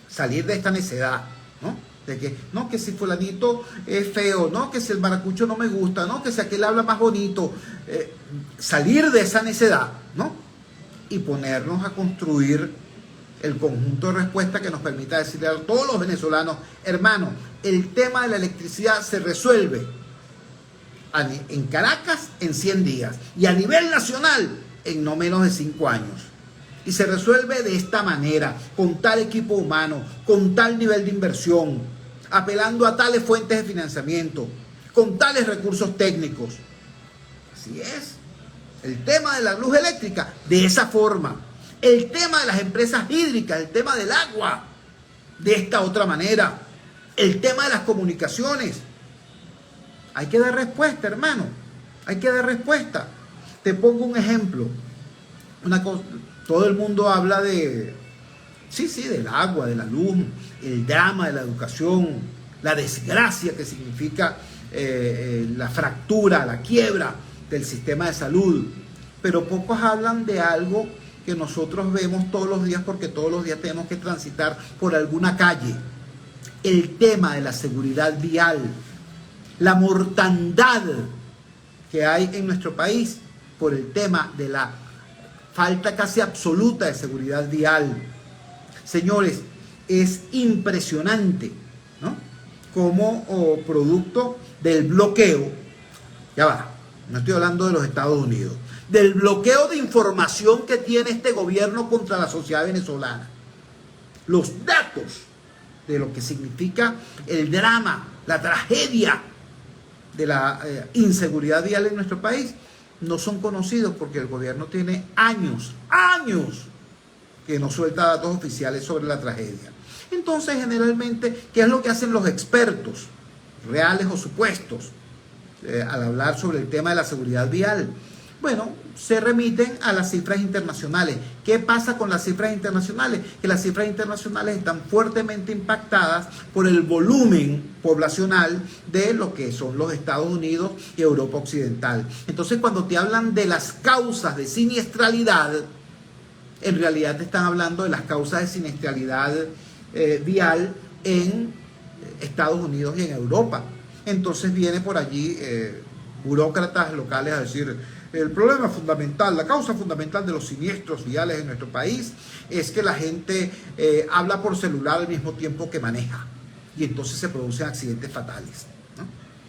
salir de esta necedad, ¿no? De que, no, que si fulanito es feo, no, que si el maracucho no me gusta, no, que si aquel habla más bonito. Salir de esa necedad, ¿no? Y ponernos a construir el conjunto de respuestas que nos permita decirle a todos los venezolanos, hermano, el tema de la electricidad se resuelve en Caracas en 100 días y a nivel nacional en no menos de 5 años. Y se resuelve de esta manera, con tal equipo humano, con tal nivel de inversión, apelando a tales fuentes de financiamiento, con tales recursos técnicos. Así es. El tema de la luz eléctrica, de esa forma. El tema de las empresas hídricas, el tema del agua, de esta otra manera. El tema de las comunicaciones. Hay que dar respuesta, hermano. Hay que dar respuesta. Te pongo un ejemplo. Una cosa, todo el mundo habla de, del agua, de la luz, el drama de la educación, la desgracia que significa la fractura, la quiebra del sistema de salud. Pero pocos hablan de algo que nosotros vemos todos los días porque todos los días tenemos que transitar por alguna calle. El tema de la seguridad vial, la mortandad que hay en nuestro país por el tema de la falta casi absoluta de seguridad vial. Señores, es impresionante, ¿no? Como producto del bloqueo, ya va, no estoy hablando de los Estados Unidos, del bloqueo de información que tiene este gobierno contra la sociedad venezolana. Los datos de lo que significa el drama, la tragedia de la inseguridad vial en nuestro país no son conocidos porque el gobierno tiene años que no suelta datos oficiales sobre la tragedia. Entonces, generalmente, ¿qué es lo que hacen los expertos, reales o supuestos, al hablar sobre el tema de la seguridad vial? Bueno, se remiten a las cifras internacionales. ¿Qué pasa con las cifras internacionales? Que las cifras internacionales están fuertemente impactadas por el volumen poblacional de lo que son los Estados Unidos y Europa Occidental. Entonces, cuando te hablan de las causas de siniestralidad, en realidad te están hablando de las causas de siniestralidad vial en Estados Unidos y en Europa. Entonces viene por allí burócratas locales a decir, el problema fundamental, la causa fundamental de los siniestros viales en nuestro país es que la gente habla por celular al mismo tiempo que maneja y entonces se producen accidentes fatales, ¿no?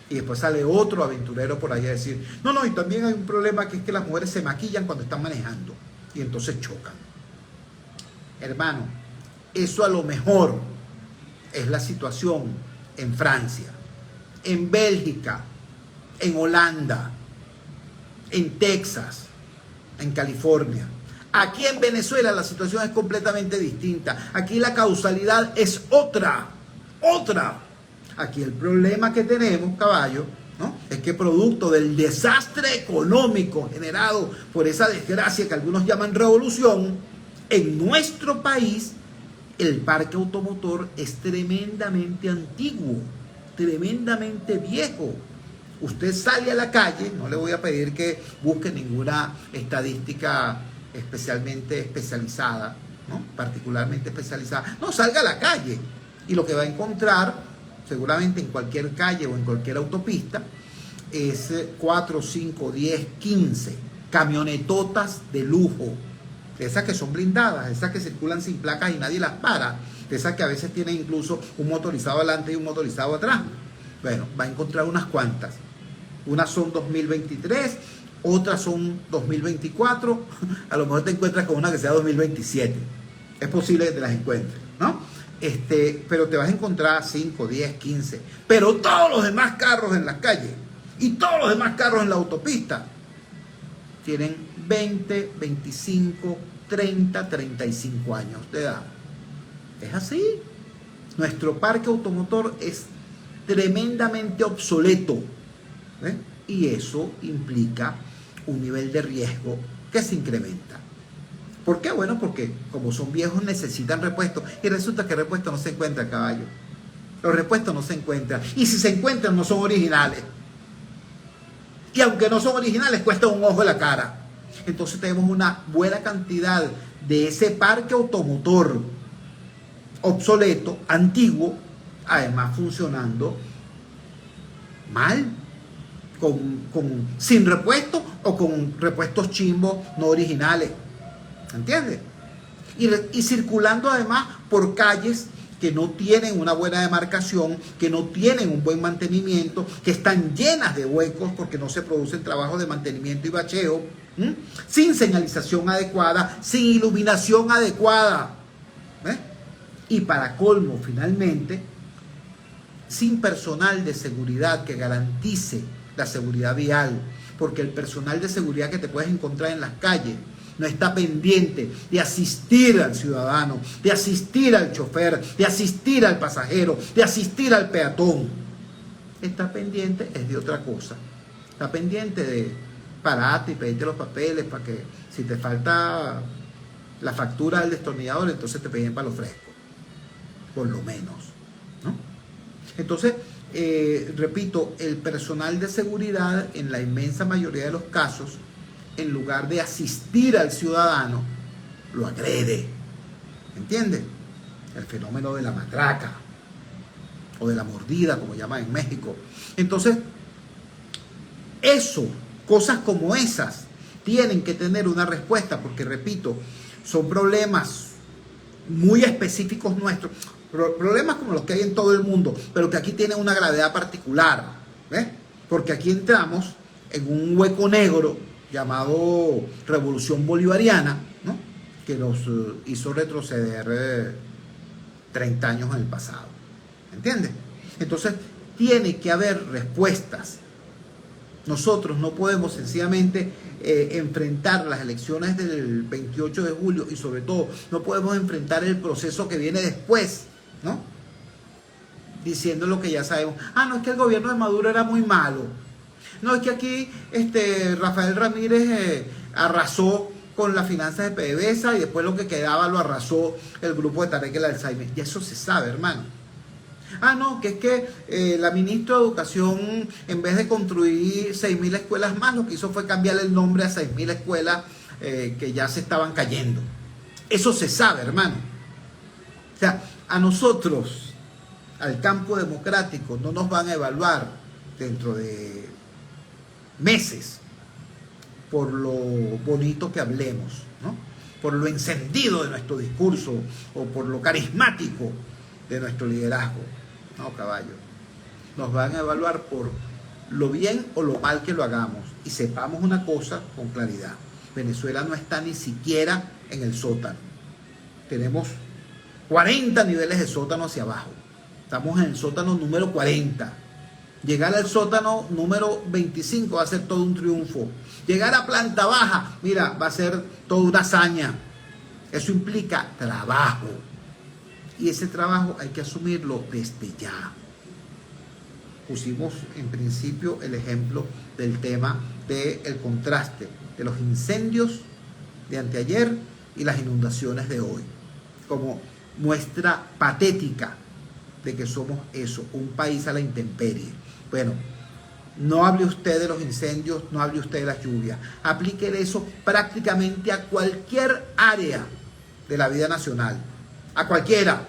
Y después sale otro aventurero por ahí a decir, no, y también hay un problema que es que las mujeres se maquillan cuando están manejando y entonces chocan. Hermano, eso a lo mejor es la situación en Francia, en Bélgica, en Holanda, en Texas, en California. Aquí en Venezuela la situación es completamente distinta. Aquí la causalidad es otra. Aquí el problema que tenemos, caballo, ¿no? Es que producto del desastre económico generado por esa desgracia que algunos llaman revolución, en nuestro país el parque automotor es tremendamente antiguo, tremendamente viejo. Usted sale a la calle, no le voy a pedir que busque ninguna estadística especialmente especializada, ¿no? Particularmente especializada. No, salga a la calle y lo que va a encontrar, seguramente en cualquier calle o en cualquier autopista, es 4, 5, 10, 15 camionetotas de lujo. Esas que son blindadas, esas que circulan sin placas y nadie las para. Esas que a veces tienen incluso un motorizado adelante y un motorizado atrás. Bueno, va a encontrar unas cuantas. Unas son 2023, otras son 2024. A lo mejor te encuentras con una que sea 2027. Es posible que te las encuentres, ¿no? Pero te vas a encontrar 5, 10, 15. Pero todos los demás carros en las calles y todos los demás carros en la autopista tienen 20, 25, 30, 35 años de edad. Es así. Nuestro parque automotor es tremendamente obsoleto, ¿eh? Y eso implica un nivel de riesgo que se incrementa. ¿Por qué? Bueno, porque como son viejos necesitan repuestos y resulta que repuestos no se encuentran, caballo. Los repuestos no se encuentran y si se encuentran no son originales. Y aunque no son originales cuestan un ojo de la cara. Entonces tenemos una buena cantidad de ese parque automotor obsoleto, antiguo, además funcionando mal, sin repuestos o con repuestos chimbos no originales. ¿Entiendes? Y circulando además por calles que no tienen una buena demarcación, que no tienen un buen mantenimiento, que están llenas de huecos porque no se producen trabajos de mantenimiento y bacheo, sin señalización adecuada, sin iluminación adecuada. Y para colmo, finalmente, sin personal de seguridad que garantice la seguridad vial, porque el personal de seguridad que te puedes encontrar en las calles no está pendiente de asistir al ciudadano, de asistir al chofer, de asistir al pasajero, de asistir al peatón. Está pendiente es de otra cosa. Está pendiente de pararte y pedirte los papeles para que si te falta la factura del destornillador, entonces te piden palo fresco. Por lo menos, ¿no? Entonces, repito, el personal de seguridad en la inmensa mayoría de los casos, en lugar de asistir al ciudadano, lo agrede. ¿Entiendes? El fenómeno de la matraca o de la mordida, como llaman en México. Entonces, cosas como esas, tienen que tener una respuesta, porque, repito, son problemas muy específicos nuestros, problemas como los que hay en todo el mundo, pero que aquí tienen una gravedad particular, ¿ves? Porque aquí entramos en un hueco negro llamado Revolución Bolivariana, ¿no? Que nos hizo retroceder 30 años en el pasado. ¿Entiendes? Entonces, tiene que haber respuestas. Nosotros no podemos sencillamente enfrentar las elecciones del 28 de julio y sobre todo no podemos enfrentar el proceso que viene después, ¿no? Diciendo lo que ya sabemos. No, es que el gobierno de Maduro era muy malo. No, es que aquí Rafael Ramírez arrasó con las finanzas de PDVSA y después lo que quedaba lo arrasó el grupo de Tarek El Alzheimer. Y eso se sabe, hermano. No, que es que la ministra de Educación, en vez de construir 6.000 escuelas más, lo que hizo fue cambiarle el nombre a 6.000 escuelas que ya se estaban cayendo. Eso se sabe, hermano. O sea, a nosotros, al campo democrático, no nos van a evaluar dentro de meses por lo bonito que hablemos, ¿no? Por lo encendido de nuestro discurso o por lo carismático de nuestro liderazgo. No, caballo. Nos van a evaluar por lo bien o lo mal que lo hagamos. Y sepamos una cosa con claridad. Venezuela no está ni siquiera en el sótano. Tenemos 40 niveles de sótano hacia abajo. Estamos en el sótano número 40. Llegar al sótano número 25 va a ser todo un triunfo. Llegar a planta baja, mira, va a ser toda una hazaña. Eso implica trabajo. Y ese trabajo hay que asumirlo desde ya. Pusimos en principio el ejemplo del tema del contraste de los incendios de anteayer y las inundaciones de hoy, como muestra patética de que somos eso, un país a la intemperie. Bueno, no hable usted de los incendios, no hable usted de las lluvias. Aplique eso prácticamente a cualquier área de la vida nacional. A cualquiera,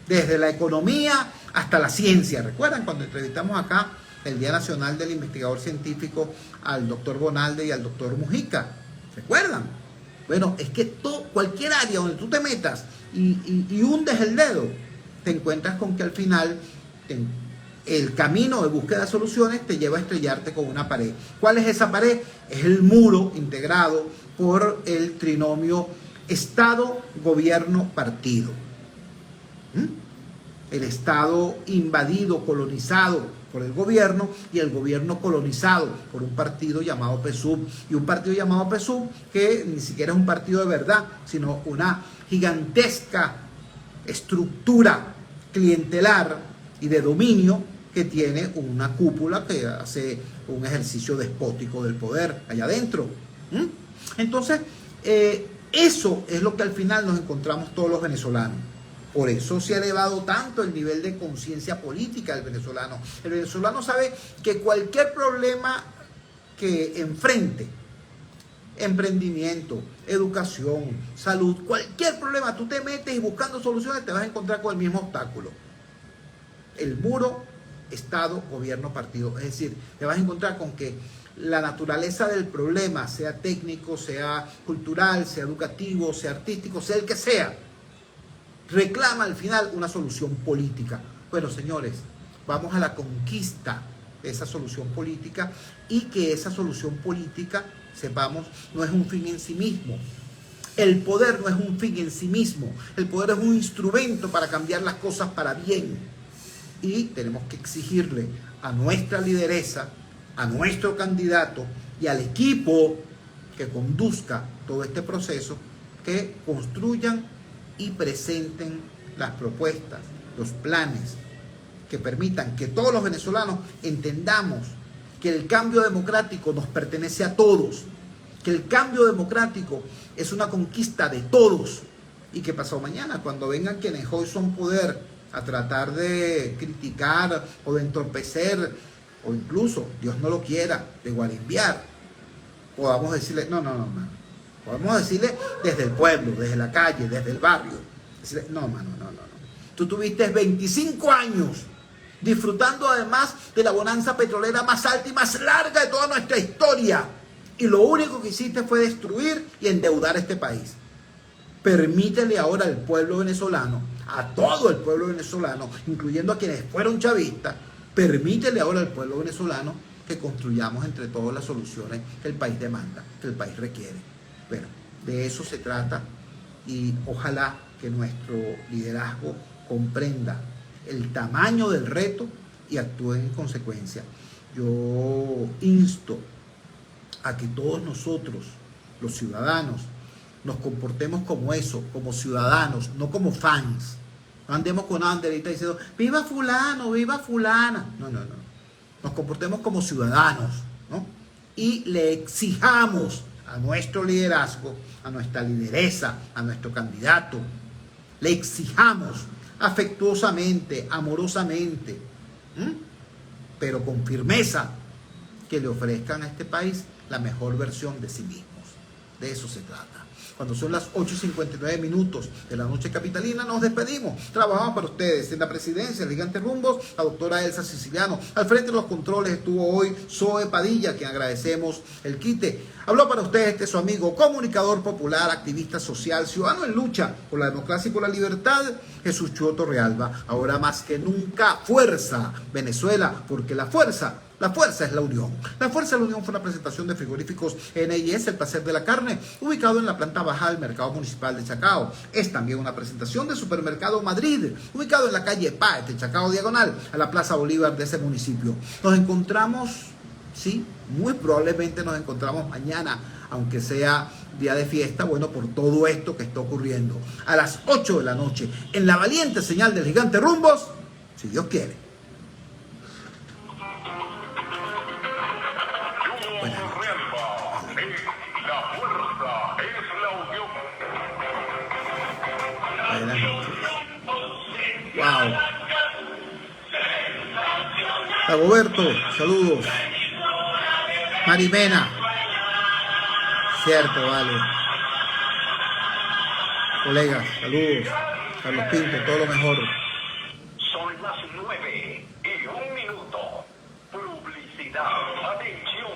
desde la economía hasta la ciencia. ¿Recuerdan cuando entrevistamos acá el Día Nacional del Investigador Científico al doctor Bonalde y al doctor Mujica? ¿Recuerdan? Bueno, es que cualquier área donde tú te metas y hundes el dedo, te encuentras con que al final el camino de búsqueda de soluciones te lleva a estrellarte con una pared. ¿Cuál es esa pared? Es el muro integrado por el trinomio Estado, Gobierno, Partido. El Estado invadido, colonizado por el gobierno y el gobierno colonizado por un partido llamado PSUV. Y un partido llamado PSUV que ni siquiera es un partido de verdad, sino una gigantesca estructura clientelar y de dominio que tiene una cúpula que hace un ejercicio despótico del poder allá adentro. Entonces, eso es lo que al final nos encontramos todos los venezolanos. Por eso se ha elevado tanto el nivel de conciencia política del venezolano. El venezolano sabe que cualquier problema que enfrente emprendimiento, educación, salud, cualquier problema, tú te metes y buscando soluciones te vas a encontrar con el mismo obstáculo. El muro, Estado, gobierno, partido. Es decir, te vas a encontrar con que la naturaleza del problema, sea técnico, sea cultural, sea educativo, sea artístico, sea el que sea, reclama al final una solución política. Bueno, señores, vamos a la conquista de esa solución política y que esa solución política, sepamos, no es un fin en sí mismo. El poder no es un fin en sí mismo. El poder es un instrumento para cambiar las cosas para bien. Y tenemos que exigirle a nuestra lideresa, a nuestro candidato y al equipo que conduzca todo este proceso, que construyan y presenten las propuestas, los planes que permitan que todos los venezolanos entendamos que el cambio democrático nos pertenece a todos, que el cambio democrático es una conquista de todos y que pasado mañana, cuando vengan quienes hoy son poder a tratar de criticar o de entorpecer o incluso, Dios no lo quiera, de guarimbiar, podamos decirle, no. Podemos decirle desde el pueblo, desde la calle, desde el barrio. Decirle, no. Tú tuviste 25 años disfrutando además de la bonanza petrolera más alta y más larga de toda nuestra historia. Y lo único que hiciste fue destruir y endeudar este país. Permítele ahora al pueblo venezolano, a todo el pueblo venezolano, incluyendo a quienes fueron chavistas, permítele ahora al pueblo venezolano que construyamos entre todos las soluciones que el país demanda, que el país requiere. Bueno, de eso se trata y ojalá que nuestro liderazgo comprenda el tamaño del reto y actúe en consecuencia. Yo insto a que todos nosotros, los ciudadanos, nos comportemos como eso, como ciudadanos, no como fans. No andemos con una banderita diciendo, viva fulano, viva fulana. No. Nos comportemos como ciudadanos, ¿no? Y le exijamos a nuestro liderazgo, a nuestra lideresa, a nuestro candidato, le exijamos afectuosamente, amorosamente, pero con firmeza, que le ofrezcan a este país la mejor versión de sí mismos. De eso se trata. Cuando son las 8:59 de la noche capitalina, nos despedimos. Trabajamos para ustedes en la presidencia, el Gigante Rumbos, la doctora Elsa Siciliano. Al frente de los controles estuvo hoy Zoe Padilla, a quien agradecemos el quite. Habló para ustedes su amigo, comunicador popular, activista social, ciudadano en lucha por la democracia y por la libertad, Jesús Chuo Torrealba. Ahora más que nunca, fuerza Venezuela, porque la fuerza es la unión. La fuerza de la unión fue una presentación de frigoríficos N&S, el placer de la carne, ubicado en la planta baja del mercado municipal de Chacao. Es también una presentación de Supermercado Madrid, ubicado en la calle Páez de Chacao, diagonal a la Plaza Bolívar de ese municipio. Nos encontramos, sí, muy probablemente nos encontramos mañana, aunque sea día de fiesta, bueno, por todo esto que está ocurriendo. A las 8 de la noche, en la valiente señal del Gigante Rumbos, si Dios quiere. Wow. Dagoberto, saludos. Marimena. Cierto, vale. Colegas, saludos. Carlos Pinto, todo lo mejor. Son las 9:01. Publicidad. Atención,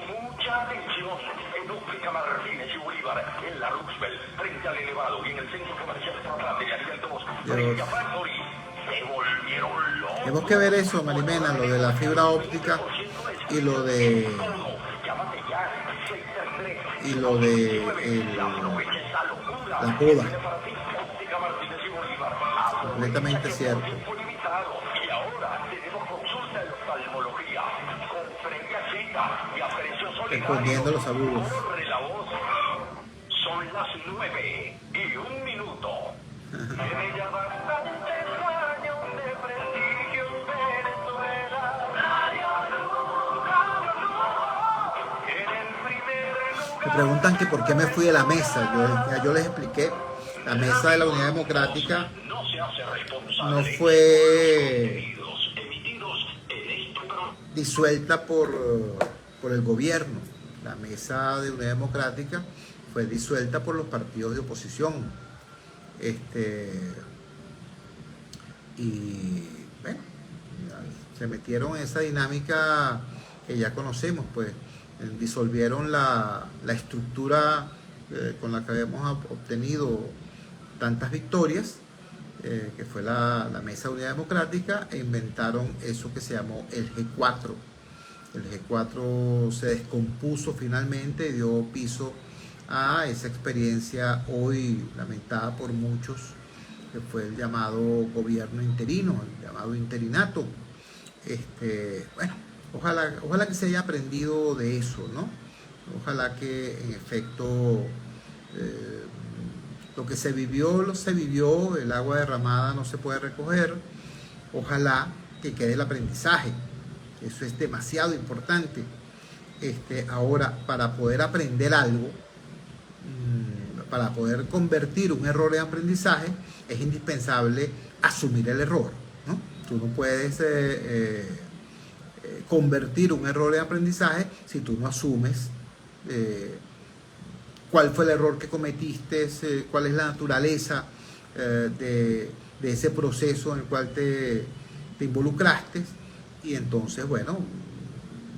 mucha atención. En Óptica Martínez y Bolívar, en la Roosevelt, frente al elevado y en el centro comercial Zapate, Ariel 2, frente a Factory. Se volvieron locos. Tenemos que ver eso, Marimena, lo de la fibra óptica y lo de la poda. Completamente cierto. Y ahora tenemos consulta de oftalmología con previa cita y a precio solidario. Respondiendo los saludos. Corre la voz. Son las 9:01. Tiene ya bastantes años de prestigio en Venezuela. Radio Luz. En el primer lugar. Me preguntan que por qué me fui de la mesa. Yo les expliqué. La mesa de la Unidad Democrática no fue disuelta por el gobierno. la mesa de Unidad Democrática fue disuelta por los partidos de oposición. Y bueno, se metieron en esa dinámica que ya conocemos, pues disolvieron la estructura con la que habíamos obtenido tantas victorias, que fue la Mesa de Unidad Democrática, e inventaron eso que se llamó el G4. El G4 se descompuso finalmente y dio piso a esa experiencia hoy lamentada por muchos, que fue el llamado gobierno interino, el llamado interinato. Bueno, ojalá que se haya aprendido de eso, ¿no? Ojalá que en efecto lo que se vivió, el agua derramada no se puede recoger. Ojalá que quede el aprendizaje, eso es demasiado importante. Ahora, para poder aprender algo, para poder convertir un error en aprendizaje, es indispensable asumir el error, ¿no? Tú no puedes convertir un error en aprendizaje si tú no asumes cuál fue el error que cometiste, cuál es la naturaleza de ese proceso en el cual te involucraste. Y entonces, bueno,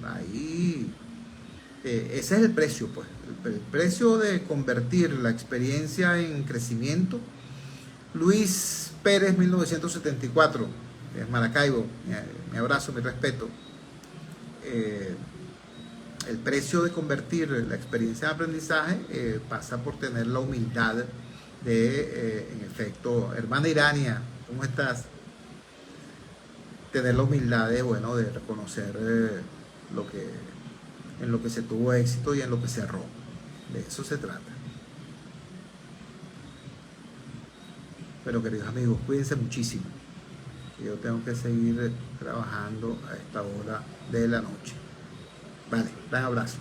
ahí ese es el precio, pues, el precio de convertir la experiencia en crecimiento. Luis Pérez, 1974, Maracaibo, mi abrazo, mi respeto. El precio de convertir la experiencia en aprendizaje pasa por tener la humildad de, en efecto, hermana Irania, ¿cómo estás? Tener la humildad de, bueno, de reconocer en lo que se tuvo éxito y en lo que se erró. De eso se trata. Pero, queridos amigos, cuídense muchísimo. Yo tengo que seguir trabajando a esta hora de la noche. Vale, gran abrazo.